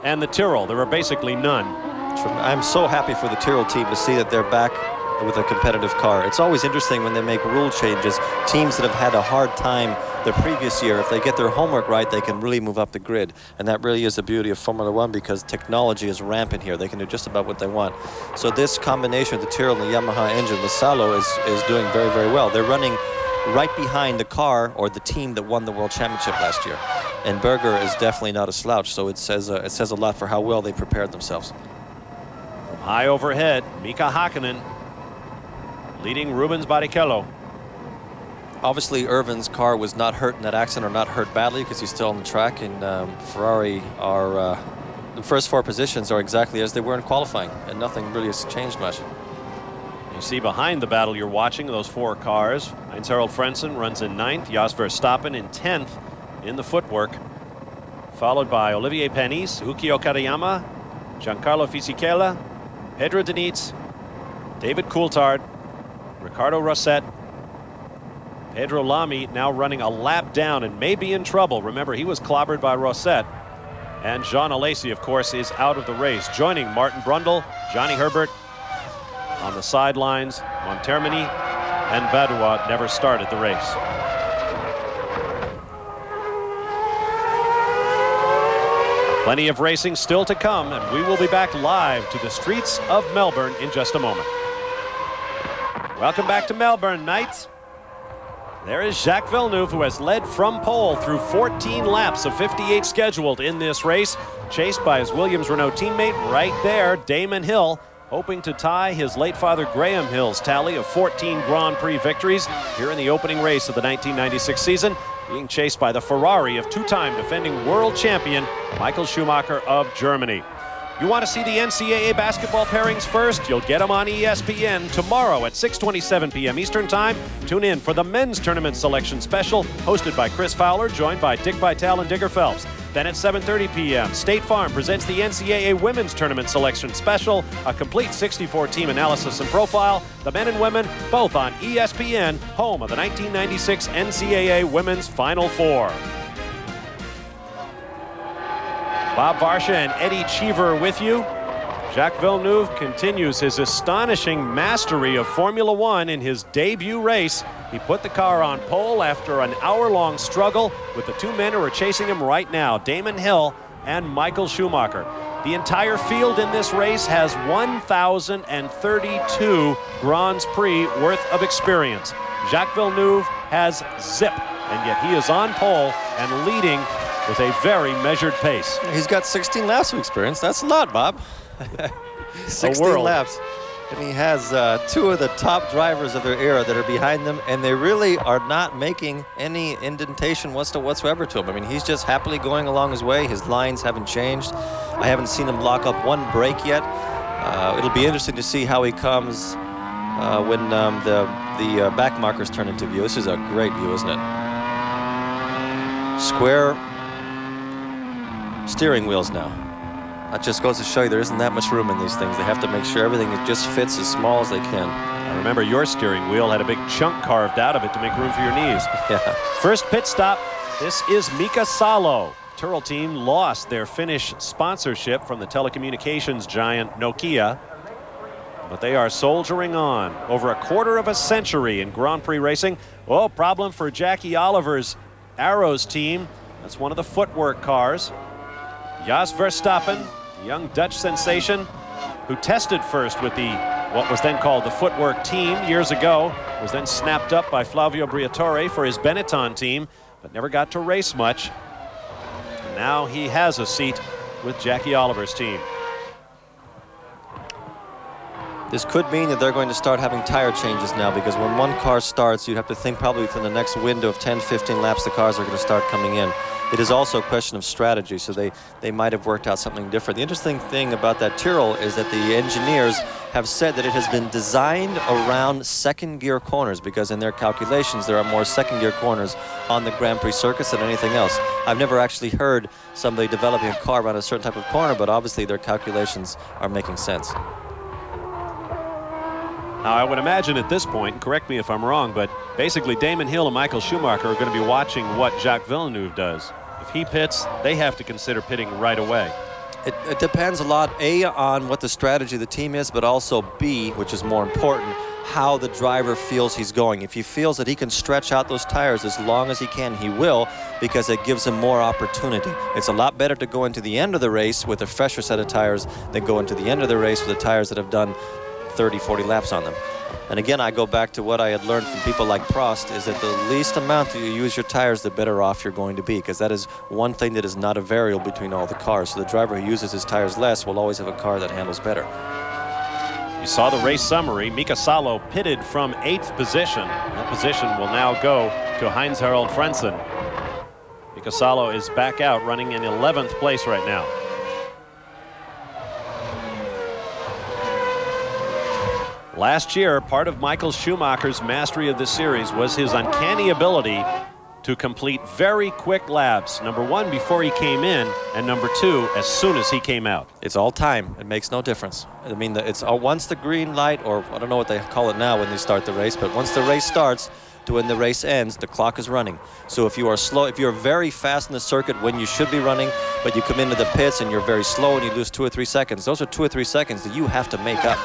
and the Tyrrell. There are basically none.
I'm so happy for the Tyrrell team to see that they're back with a competitive car. It's always interesting when they make rule changes. Teams that have had a hard time the previous year, if they get their homework right, they can really move up the grid. And that really is the beauty of Formula One, because technology is rampant here. They can do just about what they want. So this combination of the Tyrrell and the Yamaha engine with Salo is doing very, very well. They're running right behind the car or the team that won the World Championship last year. And Berger is definitely not a slouch, so it says a lot for how well they prepared themselves.
High overhead, Mika Hakkinen leading Rubens Barrichello.
Obviously, Irvin's car was not hurt in that accident, or not hurt badly, because he's still on the track. And Ferrari are, the first 4 positions are exactly as they were in qualifying, and nothing really has changed much.
You see behind the battle you're watching, those 4 cars. Heinz-Harald Frentzen runs in 9th, Jos Verstappen in 10th in the footwork, followed by Olivier Panis, Ukio Katayama, Giancarlo Fisichella, Pedro Diniz, David Coulthard, Ricardo Rosset, Pedro Lamy now running a lap down and may be in trouble. Remember, he was clobbered by Rosset. And Jean Alesi, of course, is out of the race. Joining Martin Brundle, Johnny Herbert on the sidelines. Montermini and Badua never started the race. Plenty of racing still to come, and we will be back live to the streets of Melbourne in just a moment. Welcome back to Melbourne, mates. There is Jacques Villeneuve, who has led from pole through 14 laps of 58 scheduled in this race, chased by his Williams-Renault teammate right there, Damon Hill, hoping to tie his late father Graham Hill's tally of 14 Grand Prix victories here in the opening race of the 1996 season, being chased by the Ferrari of 2-time defending world champion Michael Schumacher of Germany. You want to see the NCAA basketball pairings first? You'll get them on ESPN tomorrow at 6:27 p.m. Eastern Time. Tune in for the men's tournament selection special, hosted by Chris Fowler, joined by Dick Vitale and Digger Phelps. Then at 7:30 p.m., State Farm presents the NCAA women's tournament selection special, a complete 64-team analysis and profile. The men and women both on ESPN, home of the 1996 NCAA Women's Final Four. Bob Varsha and Eddie Cheever with you. Jacques Villeneuve continues his astonishing mastery of Formula One in his debut race. He put the car on pole after an hour-long struggle with the 2 men who are chasing him right now, Damon Hill and Michael Schumacher. The entire field in this race has 1,032 Grands Prix worth of experience. Jacques Villeneuve has zip, and yet he is on pole and leading with a very measured pace.
He's got 16 laps of experience. That's a lot, Bob. 16 laps. And he has 2 of the top drivers of their era that are behind them, and they really are not making any indentation whatsoever to him. I mean, he's just happily going along his way. His lines haven't changed. I haven't seen him lock up one brake yet. It'll be interesting to see how he comes when the back markers turn into view. This is a great view, isn't it? Square steering wheels now. That just goes to show you there isn't that much room in these things. They have to make sure everything just fits as small as they can.
I remember your steering wheel had a big chunk carved out of it to make room for your knees.
Yeah.
First pit stop. This is Mika Salo. Tyrrell team lost their Finnish sponsorship from the telecommunications giant Nokia, but they are soldiering on. Over a quarter of a century in Grand Prix racing. Oh, problem for Jackie Oliver's Arrows team. That's one of the footwork cars. Jos Verstappen, young Dutch sensation, who tested first with what was then called the footwork team years ago, was then snapped up by Flavio Briatore for his Benetton team, but never got to race much. And now he has a seat with Jackie Oliver's team.
This could mean that they're going to start having tire changes now, because when one car starts, you'd have to think probably within the next window of 10, 15 laps, the cars are going to start coming in. It is also a question of strategy, so they might have worked out something different. The interesting thing about that Tyrrell is that the engineers have said that it has been designed around second gear corners, because in their calculations there are more second gear corners on the Grand Prix circuits than anything else. I've never actually heard somebody developing a car around a certain type of corner, but obviously their calculations are making sense.
Now, I would imagine at this point, and correct me if I'm wrong, but basically Damon Hill and Michael Schumacher are going to be watching what Jacques Villeneuve does. If he pits, they have to consider pitting right away.
It depends a lot, A, on what the strategy of the team is, but also B, which is more important, how the driver feels he's going. If he feels that he can stretch out those tires as long as he can, he will, because it gives him more opportunity. It's a lot better to go into the end of the race with a fresher set of tires than go into the end of the race with the tires that have done 30, 40 laps on them. And again, I go back to what I had learned from people like Prost, is that the least amount that you use your tires, the better off you're going to be, because that is one thing that is not a variable between all the cars. So the driver who uses his tires less will always have a car that handles better.
You saw the race summary. Mika Salo pitted from 8th position. That position will now go to Heinz-Harald Frentzen. Mika Salo is back out, running in 11th place right now. Last year, part of Michael Schumacher's mastery of this series was his uncanny ability to complete very quick laps. Number 1 before he came in, and number 2 as soon as he came out.
It's all time. It makes no difference. I mean, it's once the green light, or I don't know what they call it now when they start the race, but once the race starts to when the race ends, the clock is running. So if you are slow, if you're very fast in the circuit when you should be running, but you come into the pits and you're very slow and you lose 2 or 3 seconds, those are 2 or 3 seconds that you have to make up.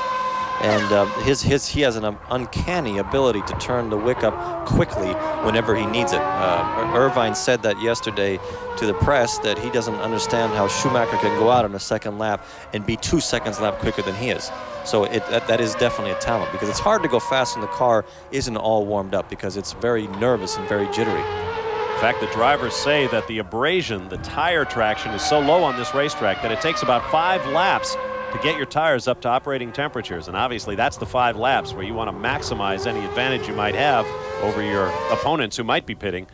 And he has an uncanny ability to turn the wick up quickly whenever he needs it. Irvine said that yesterday to the press, that he doesn't understand how Schumacher can go out on a second lap and be 2 seconds lap quicker than he is. So that is definitely a talent, because it's hard to go fast when the car isn't all warmed up, because it's very nervous and very jittery.
In fact, the drivers say that the abrasion, the tire traction, is so low on this racetrack that it takes about 5 laps to get your tires up to operating temperatures. And obviously that's the 5 laps where you want to maximize any advantage you might have over your opponents who might be pitting.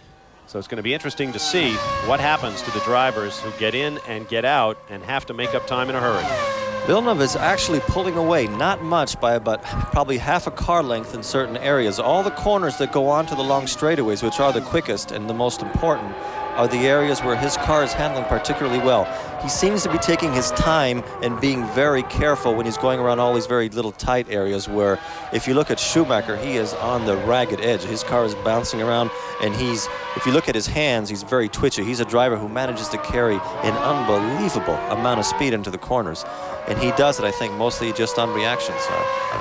So it's going to be interesting to see what happens to the drivers who get in and get out and have to make up time in a hurry.
Villeneuve is actually pulling away, not much, by about probably half a car length in certain areas. All the corners that go on to the long straightaways, which are the quickest and the most important, are the areas where his car is handling particularly well. He seems to be taking his time and being very careful when he's going around all these very little tight areas, where if you look at Schumacher, he is on the ragged edge. His car is bouncing around, and if you look at his hands, he's very twitchy. He's a driver who manages to carry an unbelievable amount of speed into the corners. And he does it, I think, mostly just on reactions.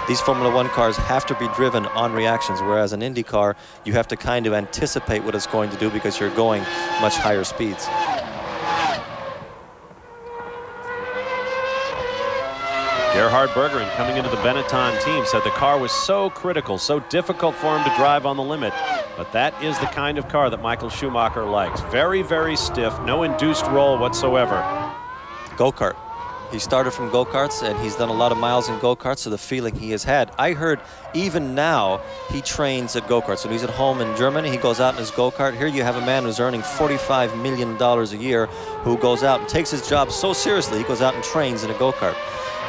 These Formula One cars have to be driven on reactions, whereas an Indy car, you have to kind of anticipate what it's going to do because you're going much higher speeds.
Gerhard Bergeron, coming into the Benetton team, said the car was so critical, so difficult for him to drive on the limit. But that is the kind of car that Michael Schumacher likes. Very, very stiff, no induced roll whatsoever.
Go-kart. He started from go-karts, and he's done a lot of miles in go-karts, so the feeling he has had. I heard even now he trains at go-karts. When he's at home in Germany, he goes out in his go-kart. Here you have a man who's earning $45 million a year who goes out and takes his job so seriously, he goes out and trains in a go-kart.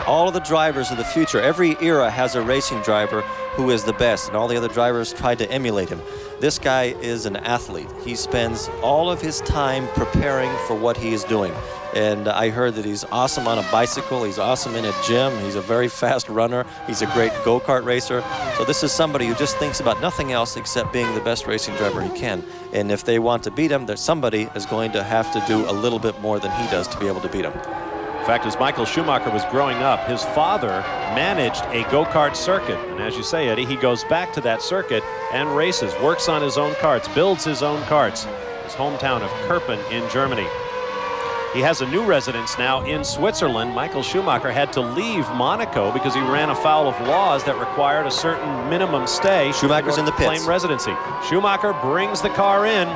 All of the drivers of the future, every era has a racing driver who is the best, and all the other drivers try to emulate him. This guy is an athlete. He spends all of his time preparing for what he is doing. And I heard that he's awesome on a bicycle, he's awesome in a gym, he's a very fast runner, he's a great go-kart racer. So this is somebody who just thinks about nothing else except being the best racing driver he can. And if they want to beat him, there's somebody is going to have to do a little bit more than he does to be able to beat him.
In fact, as Michael Schumacher was growing up, his father managed a go-kart circuit. And as you say, Eddie, he goes back to that circuit and races, works on his own karts, builds his own karts. His hometown of Kerpen in Germany. He has a new residence now in Switzerland. Michael Schumacher had to leave Monaco because he ran afoul of laws that required a certain minimum stay.
Schumacher's in the pits.
Claim residency. Schumacher brings the car in.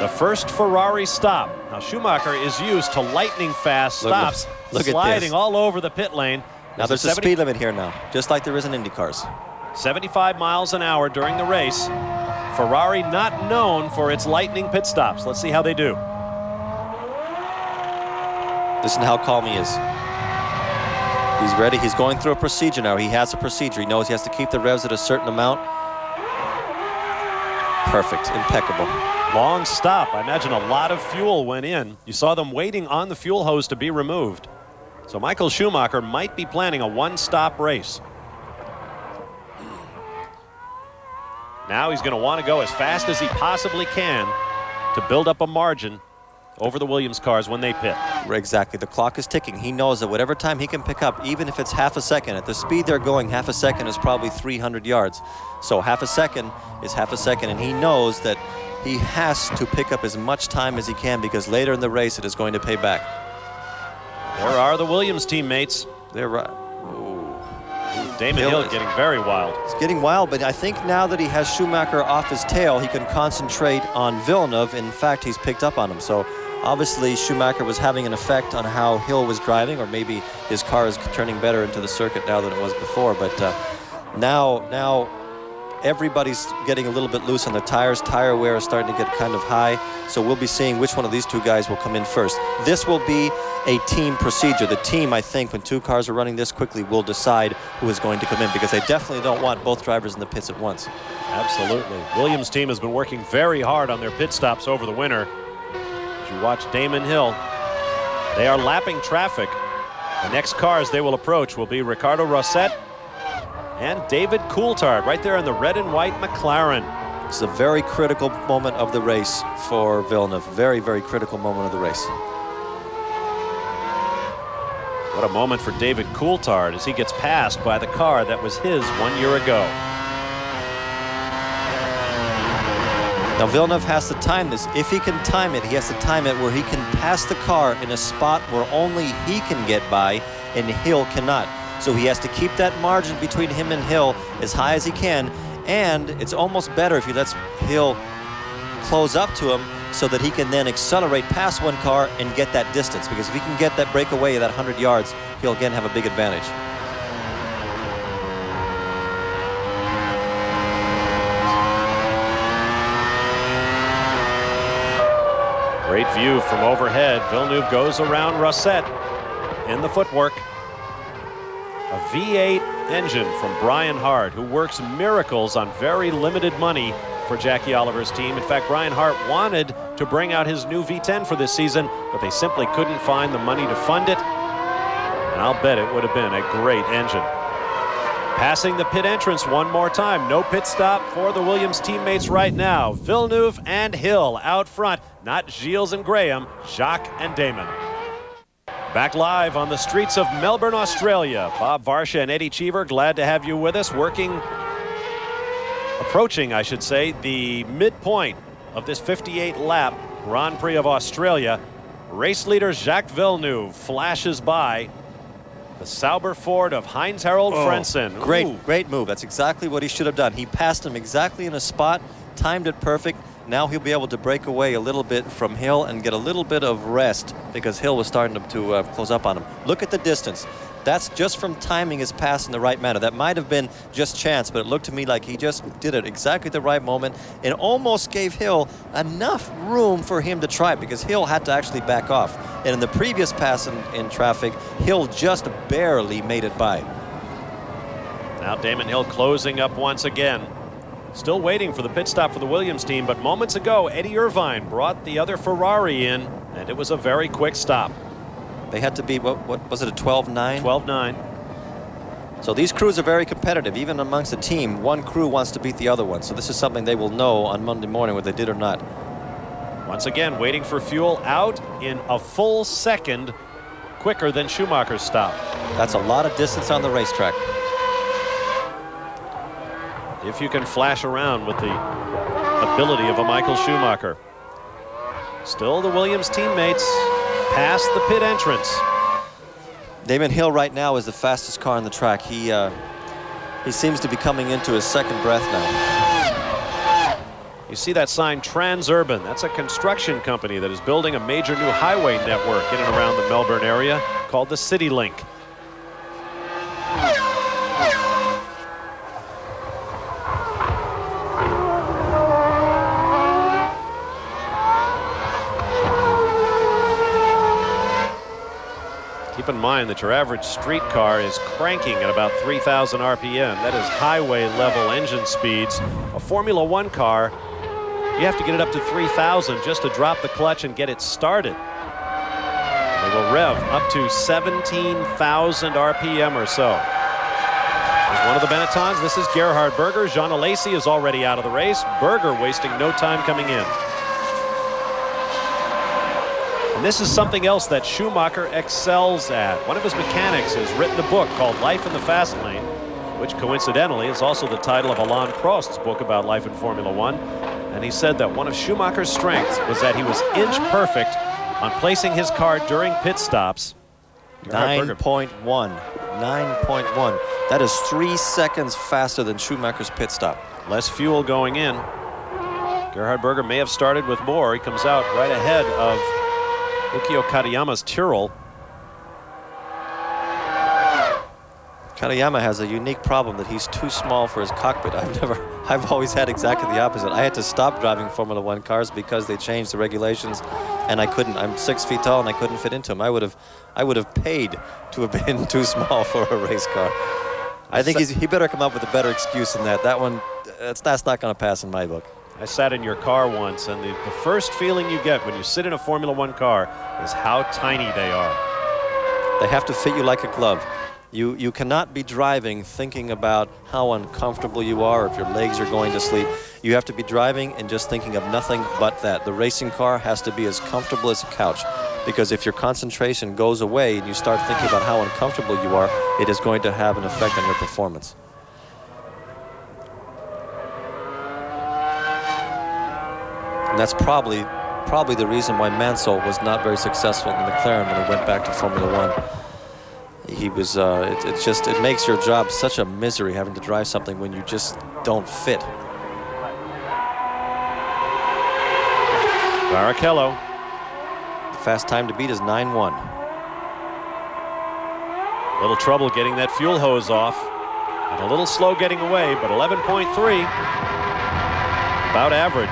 The first Ferrari stop. Now Schumacher is used to lightning fast stops,
look at
sliding
this.
all over the pit lane.
Now there's a speed limit here now, just like there is in Indy cars.
75 miles an hour during the race. Ferrari not known for its lightning pit stops. Let's see how they do.
Listen to how calm he is. He's ready. He's going through a procedure now. He has a procedure. He knows he has to keep the revs at a certain amount. Perfect. Impeccable.
Long stop. I imagine a lot of fuel went in. You saw them waiting on the fuel hose to be removed. So Michael Schumacher might be planning a one-stop race. Now he's going to want to go as fast as he possibly can to build up a margin over the Williams cars when they pit.
Exactly. The clock is ticking. He knows that whatever time he can pick up, even if it's half a second, at the speed they're going, half a second is probably 300 yards. So half a second is half a second, and he knows that he has to pick up as much time as he can because later in the race it is going to pay back.
There are the Williams teammates.
They're right.
Damon Hill getting very wild.
It's getting wild, but I think now that he has Schumacher off his tail, he can concentrate on Villeneuve. In fact, he's picked up on him. So obviously Schumacher was having an effect on how Hill was driving, or maybe his car is turning better into the circuit now than it was before. But now everybody's getting a little bit loose on the tires. Tire wear is starting to get kind of high. So we'll be seeing which one of these two guys will come in first. This will be a team procedure. The team, I think, when two cars are running this quickly, will decide who is going to come in, because they definitely don't want both drivers in the pits at once.
Absolutely. Williams team has been working very hard on their pit stops over the winter. As you watch Damon Hill, they are lapping traffic. The next cars they will approach will be Ricardo Rosset and David Coulthard, right there in the red and white McLaren.
It's a very critical moment of the race for Villeneuve. Very, very critical moment of the race.
What a moment for David Coulthard as he gets passed by the car that was his 1 year ago.
Now Villeneuve has to time this. If he can time it, he has to time it where he can pass the car in a spot where only he can get by and Hill cannot. So he has to keep that margin between him and Hill as high as he can, and it's almost better if he lets Hill close up to him so that he can then accelerate past one car and get that distance, because if he can get that breakaway of that 100 yards, he'll again have a big advantage.
Great view from overhead. Villeneuve goes around Rosset in the footwork. A V8 engine from Brian Hart, who works miracles on very limited money for Jackie Oliver's team. In fact, Brian Hart wanted to bring out his new V10 for this season, but they simply couldn't find the money to fund it. And I'll bet it would have been a great engine. Passing the pit entrance one more time. No pit stop for the Williams teammates right now. Villeneuve and Hill out front. Not Gilles and Graham, Jacques and Damon. Back live on the streets of Melbourne, Australia. Bob Varsha and Eddie Cheever, glad to have you with us, approaching, I should say, the midpoint of this 58-lap Grand Prix of Australia. Race leader Jacques Villeneuve flashes by the Sauber Ford of Heinz-Harald Frentzen.
Great move. That's exactly what he should have done. He passed him exactly in a spot, timed it perfect. Now he'll be able to break away a little bit from Hill and get a little bit of rest, because Hill was starting to close up on him. Look at the distance. That's just from timing his pass in the right manner. That might have been just chance, but it looked to me like he just did it exactly at the right moment and almost gave Hill enough room for him to try, because Hill had to actually back off. And in the previous pass in traffic, Hill just barely made it by.
Now Damon Hill closing up once again. Still waiting for the pit stop for the Williams team, but moments ago, Eddie Irvine brought the other Ferrari in, and it was a very quick stop.
They had to be, what was it, a 12-9?
12-9.
So these crews are very competitive. Even amongst the team, one crew wants to beat the other one. So this is something they will know on Monday morning whether they did or not.
Once again, waiting for fuel out in a full second, quicker than Schumacher's stop.
That's a lot of distance on the racetrack.
If you can flash around with the ability of a Michael Schumacher. Still the Williams teammates past the pit entrance.
Damon Hill right now is the fastest car on the track. He seems to be coming into his second breath now.
You see that sign, Transurban. That's a construction company that is building a major new highway network in and around the Melbourne area called the CityLink. Keep in mind that your average street car is cranking at about 3,000 RPM. That is highway level engine speeds. A Formula One car, you have to get it up to 3,000 just to drop the clutch and get it started. They will rev up to 17,000 RPM or so. There's one of the Benettons. This is Gerhard Berger. Jean Alesi is already out of the race. Berger wasting no time coming in. this is something else that Schumacher excels at. One of his mechanics has written a book called Life in the Fast Lane, which coincidentally is also the title of Alain Prost's book about life in Formula One. And he said that one of Schumacher's strengths was that he was inch perfect on placing his car during pit stops.
9.1. 9.1. That is 3 seconds faster than Schumacher's pit stop.
Less fuel going in. Gerhard Berger may have started with more. He comes out right ahead of Ukio Katayama's Tyrrell.
Katayama has a unique problem that he's too small for his cockpit. I've always had exactly the opposite. I had to stop driving Formula One cars because they changed the regulations, and I couldn't. I'm 6 feet tall and I couldn't fit into them. I would have paid to have been too small for a race car. I think he better come up with a better excuse than that. That one, that's not going to pass in my book.
I sat in your car once, and the first feeling you get when you sit in a Formula One car is how tiny they are.
They have to fit you like a glove. You cannot be driving thinking about how uncomfortable you are, if your legs are going to sleep. You have to be driving and just thinking of nothing but that. The racing car has to be as comfortable as a couch, because if your concentration goes away and you start thinking about how uncomfortable you are, it is going to have an effect on your performance. And that's probably the reason why Mansell was not very successful in the McLaren when he went back to Formula One. He was, it makes your job such a misery having to drive something when you just don't fit.
Barrichello.
The fast time to beat is 9.1.
Little trouble getting that fuel hose off, and a little slow getting away, but 11.3, about average.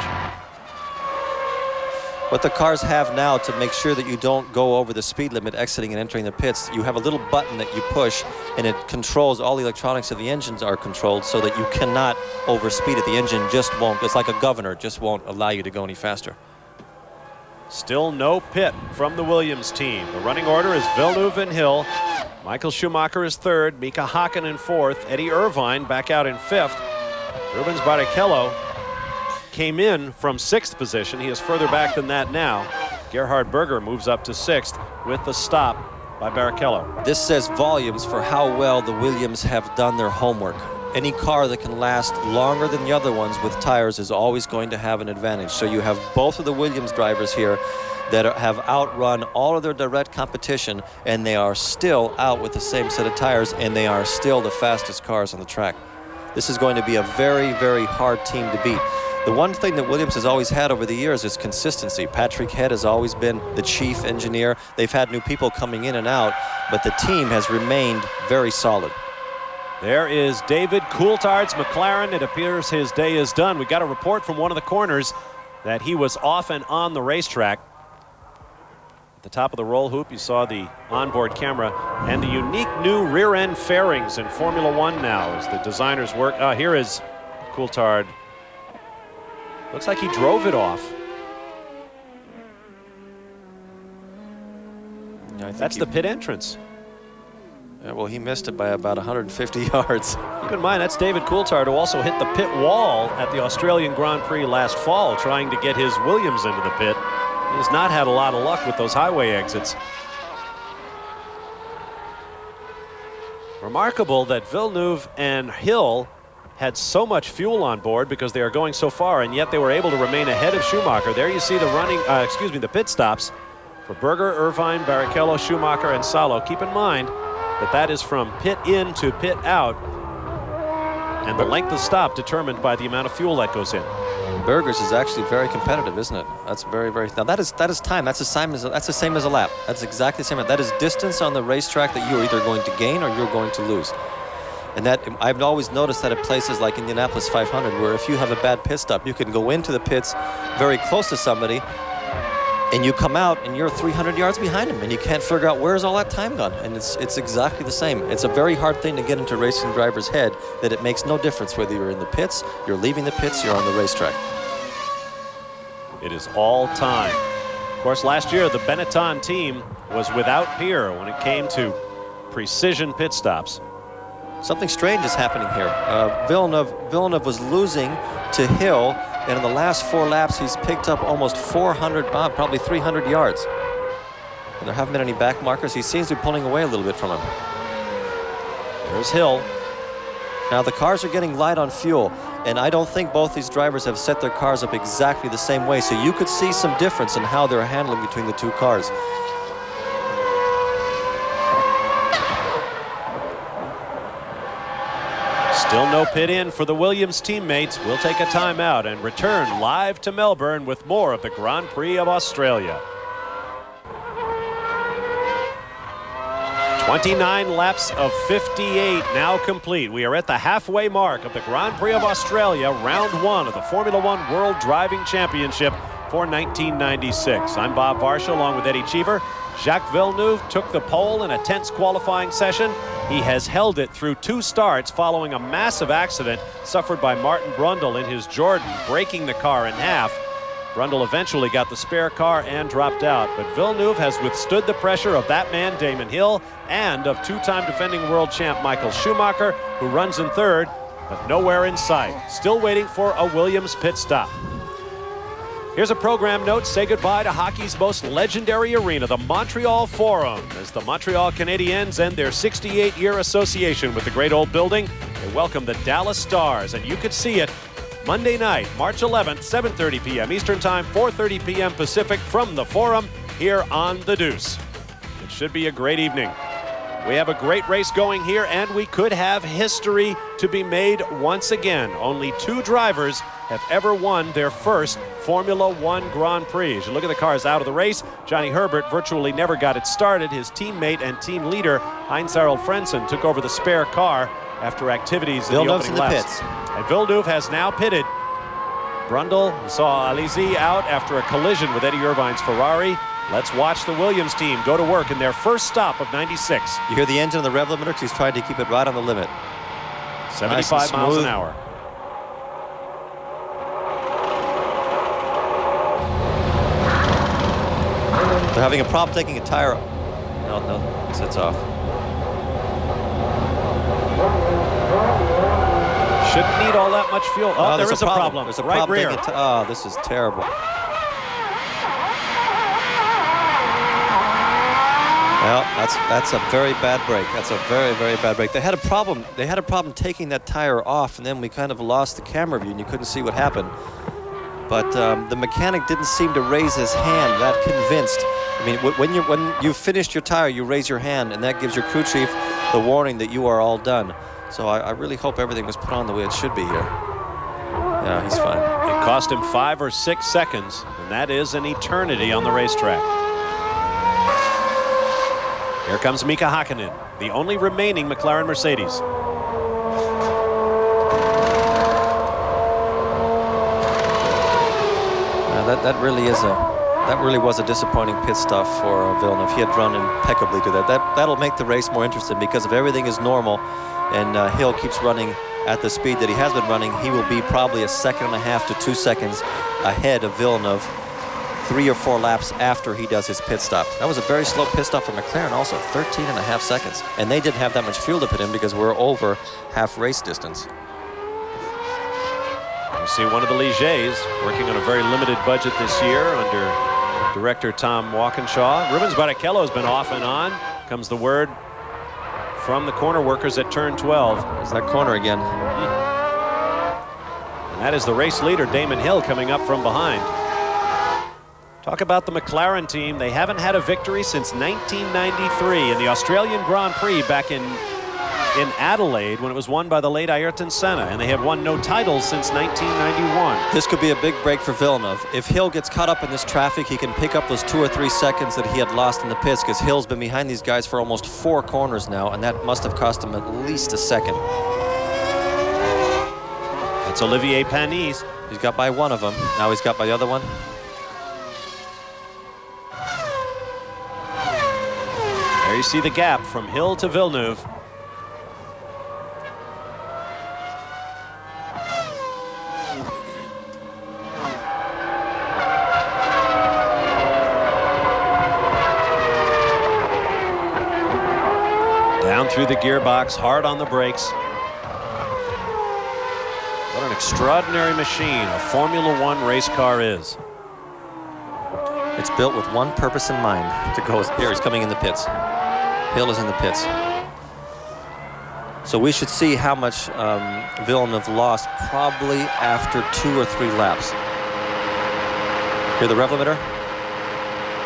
What the cars have now to make sure that you don't go over the speed limit exiting and entering the pits, you have a little button that you push, and it controls all the electronics of the engines are controlled so that you cannot overspeed it. The engine just won't. It's like a governor, just won't allow you to go any faster.
Still no pit from the Williams team. The running order is Villeneuve and Hill. Michael Schumacher is third, Mika Hakkinen fourth, Eddie Irvine back out in fifth. Rubens Barrichello came in from sixth position. He is further back than that now. Gerhard Berger moves up to sixth with the stop by Barrichello.
This says volumes for how well the Williams have done their homework. Any car that can last longer than the other ones with tires is always going to have an advantage. So you have both of the Williams drivers here that have outrun all of their direct competition, and they are still out with the same set of tires, and they are still the fastest cars on the track. This is going to be a very, very hard team to beat. The one thing that Williams has always had over the years is consistency. Patrick Head has always been the chief engineer. They've had new people coming in and out, but the team has remained very solid.
There is David Coulthard's McLaren. It appears his day is done. We got a report from one of the corners that he was off and on the racetrack. At the top of the roll hoop, you saw the onboard camera and the unique new rear end fairings in Formula One now as the designers work. Here is Coulthard. Looks like he drove it off.
Yeah,
that's the pit entrance.
Yeah, well, he missed it by about 150 yards.
Keep in mind, that's David Coulthard, who also hit the pit wall at the Australian Grand Prix last fall, trying to get his Williams into the pit. He has not had a lot of luck with those highway exits. Remarkable that Villeneuve and Hill had so much fuel on board because they are going so far, and yet they were able to remain ahead of Schumacher. There you see the pit stops for Berger, Irvine, Barrichello, Schumacher, and Salo. Keep in mind that that is from pit in to pit out, and the length of stop determined by the amount of fuel that goes in.
Berger's is actually very competitive, isn't it? That's very, very. Now that is time. That's the same as a lap. That's exactly the same. That is distance on the racetrack that you're either going to gain or you're going to lose. And that I've always noticed that at places like Indianapolis 500, where if you have a bad pit stop, you can go into the pits very close to somebody, and you come out and you're 300 yards behind him, and you can't figure out where's all that time gone. And it's exactly the same. It's a very hard thing to get into a racing driver's head, that it makes no difference whether you're in the pits, you're leaving the pits, you're on the racetrack.
It is all time. Of course, last year the Benetton team was without peer when it came to precision pit stops.
Something strange is happening here. Villeneuve was losing to Hill, and in the last 4 laps, he's picked up almost 400, probably 300 yards. And there haven't been any back markers. He seems to be pulling away a little bit from him.
There's Hill.
Now the cars are getting light on fuel, and I don't think both these drivers have set their cars up exactly the same way, so you could see some difference in how they're handling between the two cars.
Still no pit in for the Williams teammates. We'll take a timeout and return live to Melbourne with more of the Grand Prix of Australia. 29 laps of 58 now complete. We are at the halfway mark of the Grand Prix of Australia, round one of the Formula One World Driving Championship for 1996. I'm Bob Varsha along with Eddie Cheever. Jacques Villeneuve took the pole in a tense qualifying session. He has held it through 2 starts following a massive accident suffered by Martin Brundle in his Jordan, breaking the car in half. Brundle eventually got the spare car and dropped out, but Villeneuve has withstood the pressure of that man, Damon Hill, and of 2-time defending world champ Michael Schumacher, who runs in third, but nowhere in sight. Still waiting for a Williams pit stop. Here's a program note. Say goodbye to hockey's most legendary arena, the Montreal Forum, as the Montreal Canadiens end their 68-year association with the great old building. They welcome the Dallas Stars, and you could see it Monday night, March 11th, 7:30 p.m. Eastern Time, 4:30 p.m. Pacific from the Forum here on The Deuce. It should be a great evening. We have a great race going here, and we could have history to be made once again. Only 2 drivers have ever won their first Formula One Grand Prix. As you look at the cars out of the race, Johnny Herbert virtually never got it started. His teammate and team leader, Heinz-Harald Frentzen, took over the spare car after activities in the opening laps. And Villeneuve has now pitted. Brundle saw Alizé out after a collision with Eddie Irvine's Ferrari. Let's watch the Williams team go to work in their first stop of 96.
You hear the engine of the rev limiter? He's trying to keep it right on the limit.
75 miles an hour.
They're having a problem taking a tire. No, it's off.
Shouldn't need all that much fuel. Oh, there is a problem.
There's a
right
problem.
rear.
Oh, this is terrible. Well, that's a very bad break. That's a very, very bad break. They had a problem. They had a problem taking that tire off, and then we kind of lost the camera view, and you couldn't see what happened. But the mechanic didn't seem to raise his hand that convinced. I mean, when you've finished your tire, you raise your hand, and that gives your crew chief the warning that you are all done. So I really hope everything was put on the way it should be here. Yeah, he's fine.
It cost him 5 or 6 seconds, and that is an eternity on the racetrack. Here comes Mika Hakkinen, the only remaining McLaren Mercedes.
That really was a disappointing pit stop for Villeneuve. He had run impeccably to that. That'll make the race more interesting, because if everything is normal and Hill keeps running at the speed that he has been running, he will be probably 1.5 to 2 seconds ahead of Villeneuve 3 or 4 laps after he does his pit stop. That was a very slow pit stop for McLaren also, 13.5 seconds. And they didn't have that much fuel to put in because we're over half race distance.
You see one of the Ligets working on a very limited budget this year under director Tom Walkinshaw. Rubens Barrichello has been off and on. Comes the word from the corner workers at turn 12.
There's that corner again.
And that is the race leader, Damon Hill, coming up from behind. Talk about the McLaren team. They haven't had a victory since 1993 in the Australian Grand Prix back in Adelaide, when it was won by the late Ayrton Senna, and they have won no titles since 1991.
This could be a big break for Villeneuve. If Hill gets caught up in this traffic, he can pick up those 2 or 3 seconds that he had lost in the pits, because Hill's been behind these guys for almost 4 corners now, and that must have cost him at least a second.
It's Olivier Panis.
He's got by one of them. Now he's got by the other one.
There you see the gap from Hill to Villeneuve. Down through the gearbox, hard on the brakes. What an extraordinary machine a Formula One race car is.
It's built with one purpose in mind, to go here. He's coming in the pits. Hill is in the pits. So we should see how much Villeneuve lost probably after 2 or 3 laps. Hear the rev limiter?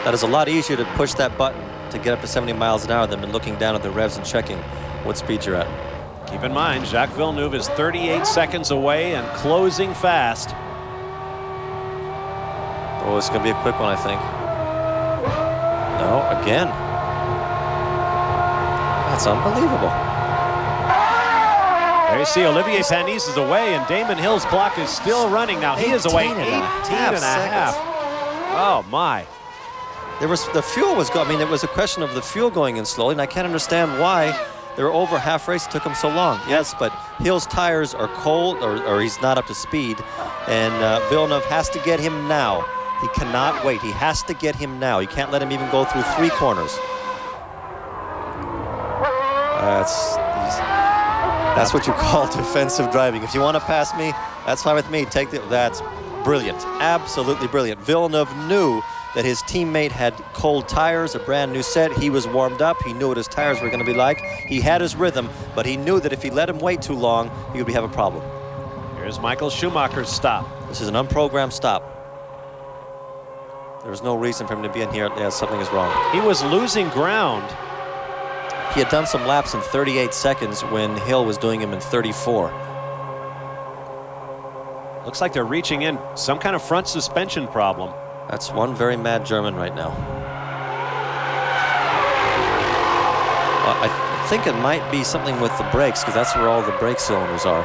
That is a lot easier to push that button to get up to 70 miles an hour than looking down at the revs and checking what speed you're at.
Keep in mind, Jacques Villeneuve is 38 seconds away and closing fast.
Oh, it's going to be a quick one, I think. No, again. That's unbelievable.
There you see Olivier Panis is away, and Damon Hill's clock is still running. Now he is away 18 and a half. Oh, my.
The fuel was going. I mean, it was a question of the fuel going in slowly, and I can't understand why they were over half race. It took him so long. Yes, but Hill's tires are cold, or he's not up to speed, and Villeneuve has to get him now. He cannot wait. He has to get him now. He can't let him even go through 3 corners. That's what you call defensive driving. If you want to pass me, that's fine with me. That's brilliant. Absolutely brilliant. Villeneuve knew that his teammate had cold tires, a brand new set. He was warmed up. He knew what his tires were going to be like. He had his rhythm, but he knew that if he let him wait too long, he would have a problem.
Here's Michael Schumacher's stop.
This is an unprogrammed stop. There was no reason for him to be in here. Yeah, something is wrong.
He was losing ground.
He had done some laps in 38 seconds when Hill was doing him in 34.
Looks like they're reaching in some kind of front suspension problem.
That's one very mad German right now. I think it might be something with the brakes, because that's where all the brake cylinders are.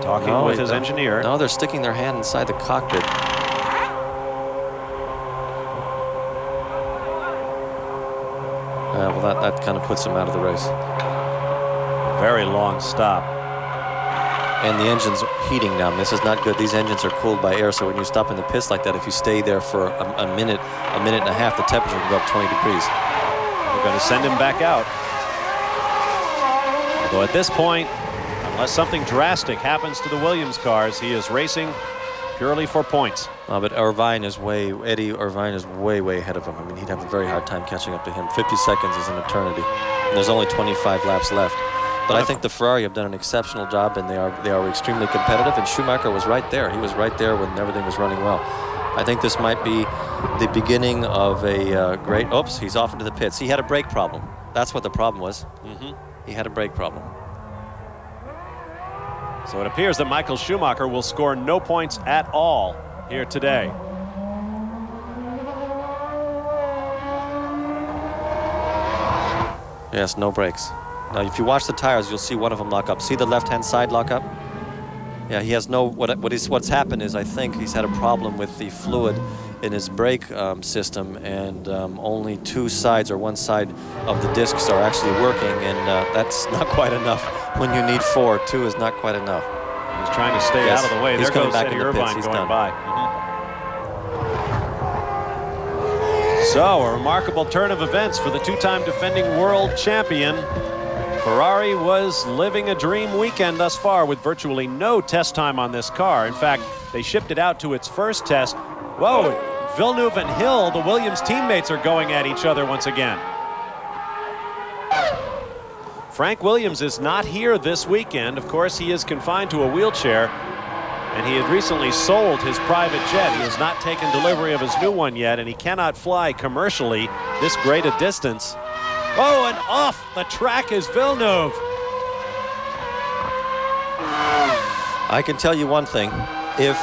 Talking with his engineer.
No, they're sticking their hand inside the cockpit. Well, that kind of puts him out of the race.
Very long stop.
And the engine's heating now. This is not good. These engines are cooled by air, so when you stop in the pits like that, if you stay there for a minute and a half, the temperature can go up 20 degrees.
We're going to send him back out. Although at this point, unless something drastic happens to the Williams cars, he is racing purely for points.
But Eddie Irvine is way ahead of him. I mean, he'd have a very hard time catching up to him. 50 seconds is an eternity. And there's only 25 laps left. But I think the Ferrari have done an exceptional job, and they are extremely competitive. And Schumacher was right there. He was right there when everything was running well. I think this might be the beginning of a great. Oops, he's off into the pits. He had a brake problem. That's what the problem was. He had a brake problem.
So it appears that Michael Schumacher will score no points at all here today.
Yes, no brakes. Now, if you watch the tires, you'll see one of them lock up. See the left-hand side lock up? Yeah, he has no. What's happened is, I think he's had a problem with the fluid in his brake system, and only 2 sides or 1 side of the discs are actually working, and that's not quite enough. When you need 4, 2 is not quite enough.
He's trying to stay out of the way.
He's
there goes
back
Eddie
in the pits.
Irvine
He's
going
done.
by. So a remarkable turn of events for the 2-time defending world champion. Ferrari was living a dream weekend thus far with virtually no test time on this car. In fact, they shipped it out to its first test. Whoa, Villeneuve and Hill, the Williams teammates, are going at each other once again. Frank Williams is not here this weekend. Of course, he is confined to a wheelchair, and he had recently sold his private jet. He has not taken delivery of his new one yet, and he cannot fly commercially this great a distance. Oh, and off the track is Villeneuve.
I can tell you one thing. If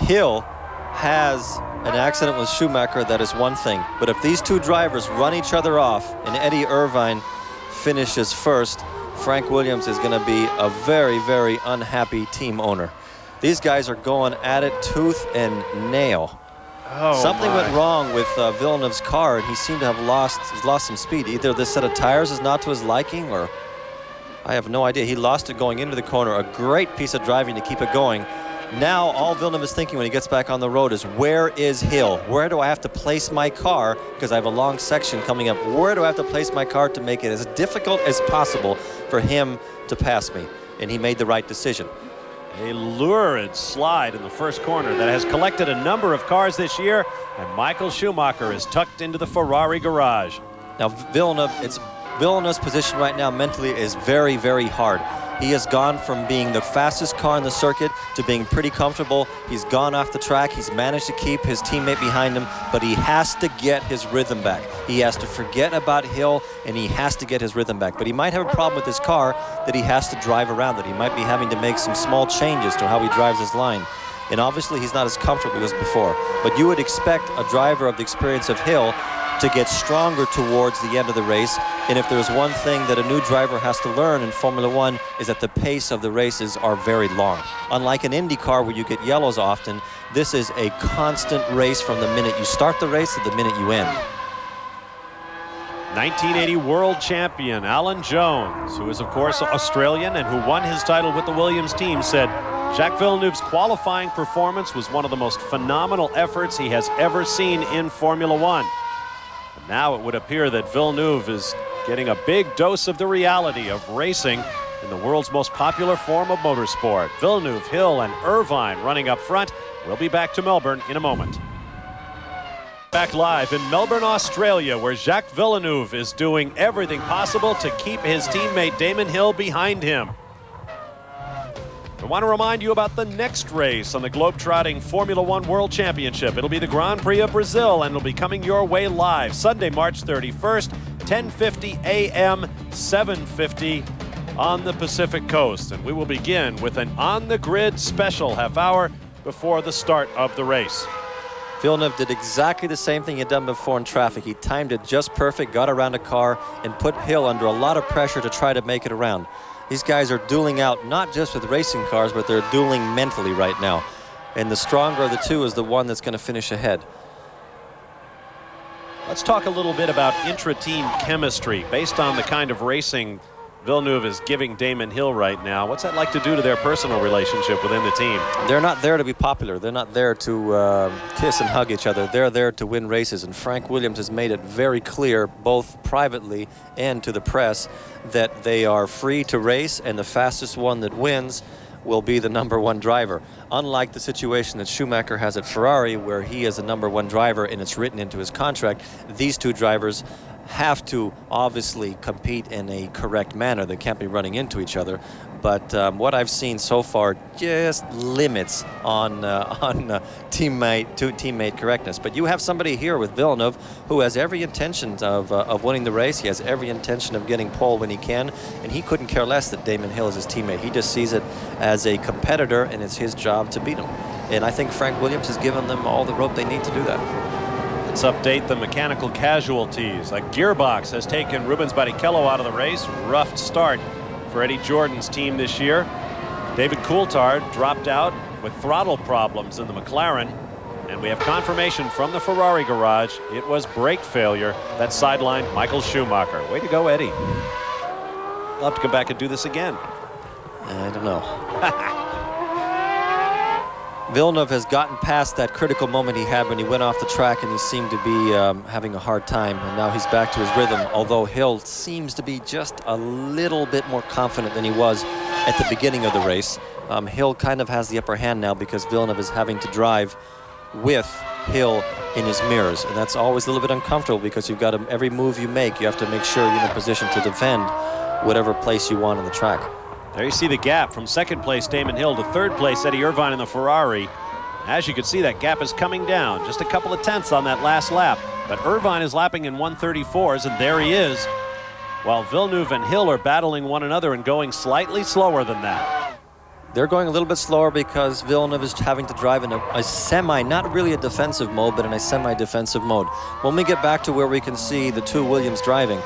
Hill has an accident with Schumacher, that is one thing. But if these 2 drivers run each other off and Eddie Irvine finishes first, Frank Williams is going to be a very, very unhappy team owner. These guys are going at it tooth and nail. Something went wrong with Villeneuve's car, and he seemed to have lost some speed. Either this set of tires is not to his liking, or I have no idea. He lost it going into the corner. A great piece of driving to keep it going. Now all Villeneuve is thinking when he gets back on the road is, where is Hill? Where do I have to place my car? Because I have a long section coming up. Where do I have to place my car to make it as difficult as possible for him to pass me? and he made the right decision.
A lurid slide in the first corner that has collected a number of cars this year, and Michael Schumacher is tucked into the Ferrari garage.
Now Villeneuve's position right now mentally is very, very hard. He has gone from being the fastest car in the circuit to being pretty comfortable. He's gone off the track. He's managed to keep his teammate behind him, but he has to get his rhythm back. He has to forget about Hill, and he has to get his rhythm back. But he might have a problem with his car that he has to drive around, that he might be having to make some small changes to how he drives his line. And obviously he's not as comfortable as before. But you would expect a driver of the experience of Hill to get stronger towards the end of the race. And if there's one thing that a new driver has to learn in Formula One, is that the pace of the races are very long. Unlike an Indy car where you get yellows often, this is a constant race from the minute you start the race to the minute you end.
1980 world champion Alan Jones, who is of course Australian and who won his title with the Williams team, said Jacques Villeneuve's qualifying performance was one of the most phenomenal efforts he has ever seen in Formula One. Now it would appear that Villeneuve is getting a big dose of the reality of racing in the world's most popular form of motorsport. Villeneuve, Hill, and Irvine running up front. We'll be back to Melbourne in a moment. Back live in Melbourne, Australia, where Jacques Villeneuve is doing everything possible to keep his teammate Damon Hill behind him. I want to remind you about the next race on the globetrotting Formula One World Championship. It'll be the Grand Prix of Brazil, and it'll be coming your way live Sunday, March 31st, 10:50 a.m., 7:50 on the Pacific Coast. And we will begin with an on-the-grid special half hour before the start of the race.
Villeneuve did exactly the same thing he'd done before in traffic. He timed it just perfect, got around a car, and put Hill under a lot of pressure to try to make it around. These guys are dueling out, not just with racing cars, but they're dueling mentally right now. And the stronger of the two is the one that's going to finish ahead.
Let's talk a little bit about intra-team chemistry. Based on the kind of racing Villeneuve is giving Damon Hill right now, what's that like to do to their personal relationship within the team?
They're not there to be popular. They're not there to kiss and hug each other. They're there to win races. And Frank Williams has made it very clear, both privately and to the press, that they are free to race, and the fastest one that wins will be the #1 driver. Unlike the situation that Schumacher has at Ferrari, where he is the #1 driver and it's written into his contract, these two drivers have to obviously compete in a correct manner. They can't be running into each other. But what I've seen so far just limits on teammate correctness. But you have somebody here with Villeneuve who has every intention of winning the race. He has every intention of getting pole when he can, and he couldn't care less that Damon Hill is his teammate. He just sees it as a competitor, and it's his job to beat him. And I think Frank Williams has given them all the rope they need to do that.
Let's update the mechanical casualties. A gearbox has taken Rubens Barrichello out of the race. Rough start for Eddie Jordan's team this year. David Coulthard dropped out with throttle problems in the McLaren. And we have confirmation from the Ferrari garage. It was brake failure that sidelined Michael Schumacher. Way to go, Eddie. I'll have to come back and do this again.
I don't know. Villeneuve has gotten past that critical moment he had when he went off the track, and he seemed to be having a hard time, and now he's back to his rhythm, although Hill seems to be just a little bit more confident than he was at the beginning of the race. Hill kind of has the upper hand now because Villeneuve is having to drive with Hill in his mirrors, and that's always a little bit uncomfortable because you've got to, every move you make, you have to make sure you're in a position to defend whatever place you want on the track.
There you see the gap from second place Damon Hill to third place Eddie Irvine in the Ferrari. As you can see, that gap is coming down, just a couple of tenths on that last lap. But Irvine is lapping in 1:34s, and there he is, while Villeneuve and Hill are battling one another and going slightly slower than that.
They're going a little bit slower because Villeneuve is having to drive in a semi, not really a defensive mode, but in a semi-defensive mode. When we get back to where we can see the two Williams driving,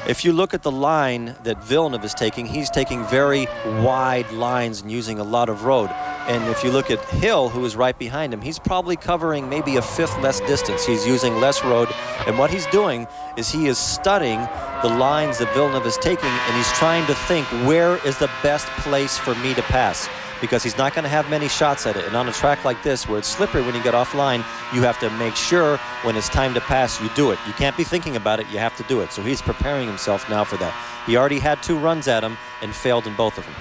if you look at the line that Villeneuve is taking, he's taking very wide lines and using a lot of road. And if you look at Hill, who is right behind him, he's probably covering maybe a fifth less distance. He's using less road. And what he's doing is he is studying the lines that Villeneuve is taking, and he's trying to think, where is the best place for me to pass? Because he's not going to have many shots at it. And on a track like this, where it's slippery when you get offline, you have to make sure when it's time to pass, you do it. You can't be thinking about it, you have to do it. So he's preparing himself now for that. He already had 2 runs at him and failed in both of them.